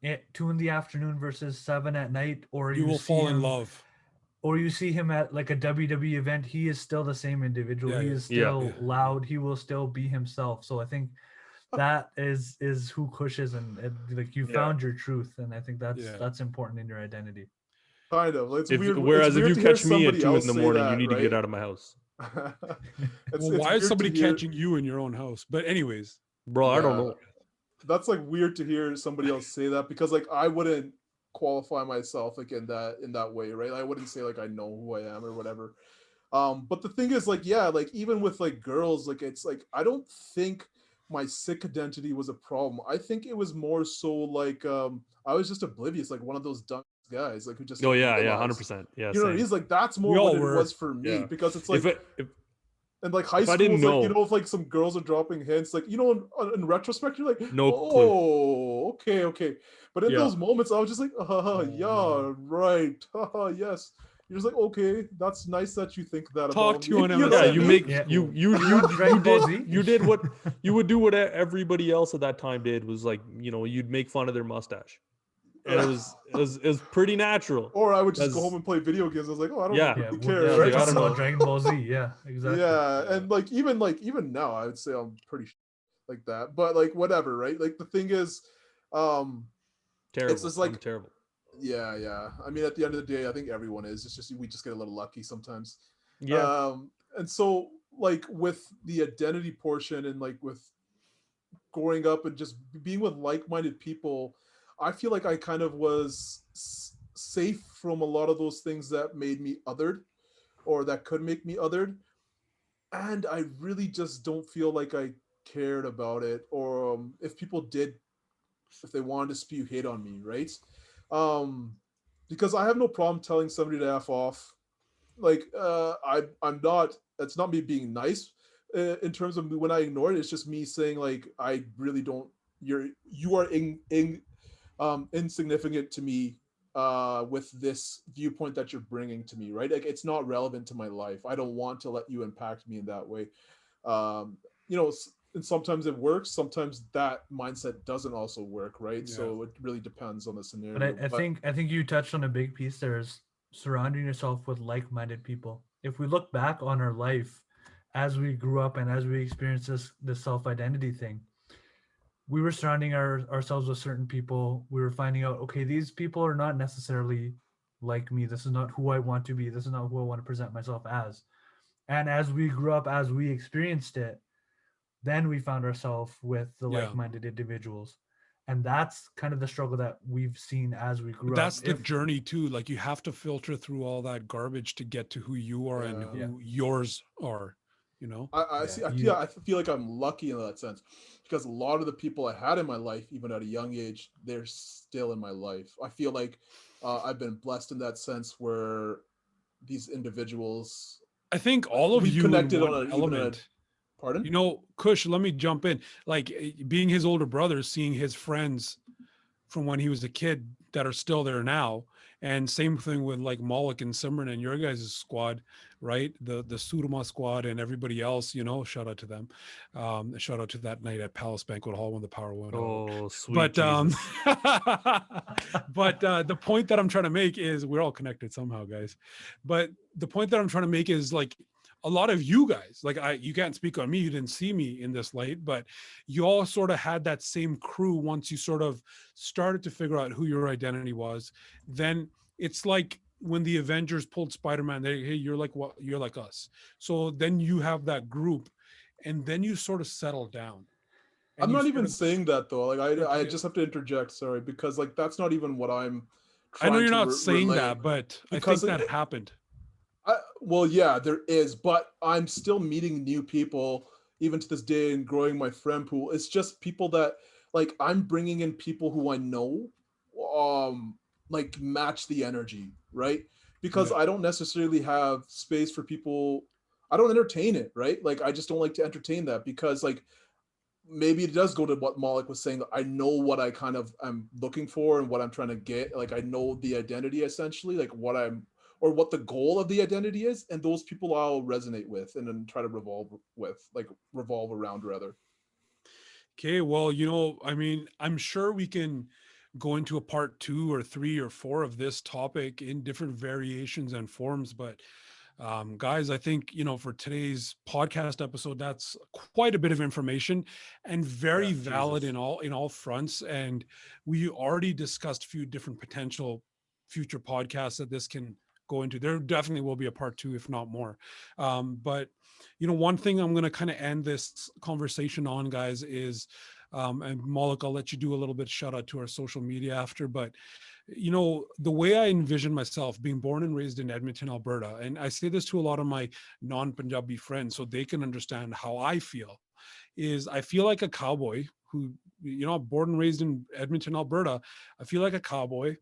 at 2 in the afternoon versus 7 at night, you will fall in love. or you see him at like a WWE event, he is still the same individual. Yeah, He yeah, is yeah. still yeah. loud. He will still be himself. So I think that is who Kush is, and like you Yeah. found your truth, and I think Yeah. that's important in your identity. Kind of. It's weird. It's Whereas if weird you to hear catch me at somebody 2 in else the say morning, you that, need to get right? out of my house, it's Well, it's why is weird somebody to hear. catching you in your own house? But anyways, bro. I don't Yeah, know. that's like weird to hear somebody else say that, because like I wouldn't qualify myself like in that way, right? I wouldn't say like I know who I am or whatever. But the thing is, like, yeah, like even with like girls, like it's like I don't think my sick identity was a problem. I think it was more so like I was just oblivious, like one of those dumb guys, like who just Oh didn't yeah, yeah, realize. 100%. Yeah, You know what I mean? same. It's like that's we more what all it were. was for me, Yeah. because it's If like, it if, and like high if I school didn't is like, know, if like some girls are dropping hints, like in retrospect, you're like, no clue. oh, okay. But in Yeah. those moments, I was just like, Oh, yeah, man. right, yes. You're just like, okay, that's nice that you think that Talk about to you me. on You know Yeah, what I you MSN. mean? make That's Yeah. cool. You Dragon Ball Z? you did what you would do what everybody else at that time did, was like, you'd make fun of their mustache. And it was pretty natural. Or I would just go home Because and play video games. I was like, oh, I don't yeah. Yeah, really well, care, Yeah, right? like, I talk don't So, about know. Dragon Ball Z. Yeah, exactly. yeah, Yeah. and like even now, I would say I'm pretty like that. But like whatever, right? Like the thing is, um, it's Terrible. just I'm like, terrible. yeah. I mean, at the end of the day, I think everyone is. It's just we just get a little lucky sometimes. Yeah. And so like with the identity portion, and like with growing up and just being with like-minded people, I feel like I kind of was safe from a lot of those things that made me othered, or that could make me othered. And I really just don't feel like I cared about it, or if people did, if they wanted to spew hate on me, right? Um, because I have no problem telling somebody to f off. Like I'm not. That's not me being nice. In terms of when I ignore it, it's just me saying like I really don't. You are insignificant to me with this viewpoint that you're bringing to me, right? Like it's not relevant to my life. I don't want to let you impact me in that way. um, and sometimes it works. Sometimes that mindset doesn't also work, right? Yeah. So it really depends on the But scenario. I think you touched on a big piece there, is surrounding yourself with like-minded people. If we look back on our life as we grew up and as we experienced this self-identity thing, we were surrounding ourselves with certain people. We were finding out, okay, these people are not necessarily like me. This is not who I want to be. This is not who I want to present myself as. And as we grew up, as we experienced it, then we found ourselves with the Yeah. like-minded individuals. And that's kind of the struggle that we've seen as we grew But up. that's the journey too. Like you have to filter through all that garbage to get to who you are and Yeah. who yours are, you know? I see. I feel like I'm lucky in that sense, because a lot of the people I had in my life, even at a young age, they're still in my life. I feel like I've been blessed in that sense, where these individuals, I think all of we've you in connected on one a even a element. pardon. Kush, let me jump in. Like being his older brother, seeing his friends from when he was a kid that are still there now, And same thing with like Malik and Simran and your guys' squad, right? The Surma squad and everybody else, you know, shout out to them. Shout out to that night at Palace Banquet Hall when the power went out. Oh, sweet But Jesus. but the point that I'm trying to make is we're all connected somehow, guys. But the point that I'm trying to make is like a lot of you guys, like you can't speak on me, you didn't see me in this light, but you all sort of had that same crew once you sort of started to figure out who your identity was. Then it's like when the Avengers pulled Spider-Man, they, hey, you're like what, you're like us. So then you have that group, and then you sort of settle down. I'm not even saying that though. Like I just have to interject, sorry, because like that's not even what I'm trying to. I know you're not saying relay. that, but because I think that happened. Well, yeah, there is, but I'm still meeting new people even to this day and growing my friend pool. It's just people that like I'm bringing in people who I know, like match the energy, right? Because I don't necessarily have space for people. I don't entertain it, right? Like I just don't like to entertain that because like maybe it does go to what Malik was saying. I know what I kind of am looking for and what I'm trying to get. Like I know the identity essentially, like what I'm or what the goal of the identity is, and those people I'll resonate with and then try to revolve around rather. Okay, well, you know, I mean, I'm sure we can go into a part 2 or 3 or 4 of this topic in different variations and forms, but guys, I think, you know, for today's podcast episode, that's quite a bit of information and very valid in all fronts. And we already discussed a few different potential future podcasts that this can go into. There definitely will be a part 2, if not more. But you know, one thing I'm going to kind of end this conversation on, guys, is and Malik, I'll let you do a little bit shout out to our social media after, but you know, the way I envision myself being born and raised in Edmonton, Alberta, and I say this to a lot of my non-Punjabi friends so they can understand how I feel, is I feel like a cowboy who, you know, born and raised in Edmonton, Alberta. I feel like a cowboy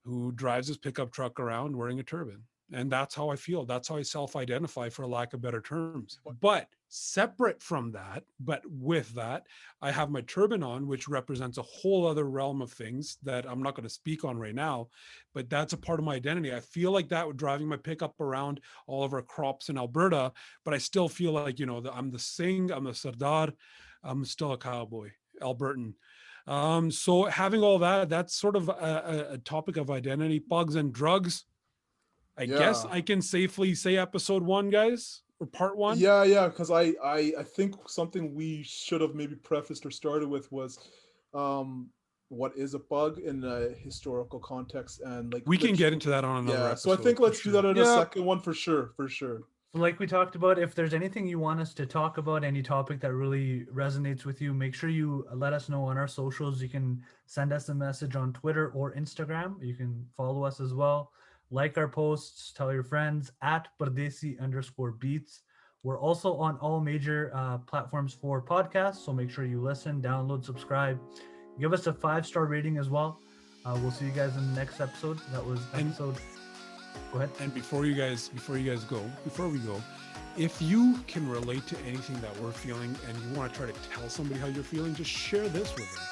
who drives his pickup truck around wearing a turban. And that's how I feel. That's how I self-identify, for lack of better terms. But separate from that, but with that, I have my turban on, which represents a whole other realm of things that I'm not going to speak on right now, but that's a part of my identity. I feel like that with driving my pickup around all of our crops in Alberta, but I still feel like, you know, I'm the Singh, I'm the Sardar, I'm still a cowboy, Albertan. So having all that, that's sort of a topic of identity. Bugs and drugs. I guess I can safely say episode 1, guys, or part 1. Yeah, because I think something we should have maybe prefaced or started with was what is a bug in a historical context, and like we can get into that on another episode. So I think let's do that in a second one for sure. So like we talked about, if there's anything you want us to talk about, any topic that really resonates with you, make sure you let us know on our socials. You can send us a message on Twitter or Instagram. You can follow us as well. Like our posts, tell your friends at Pardesi_Beats. We're also on all major platforms for podcasts, so make sure you listen, download, subscribe. Give us a 5-star rating as well. We'll see you guys in the next episode. That was episode. Go ahead. And before we go, if you can relate to anything that we're feeling and you want to try to tell somebody how you're feeling, just share this with them.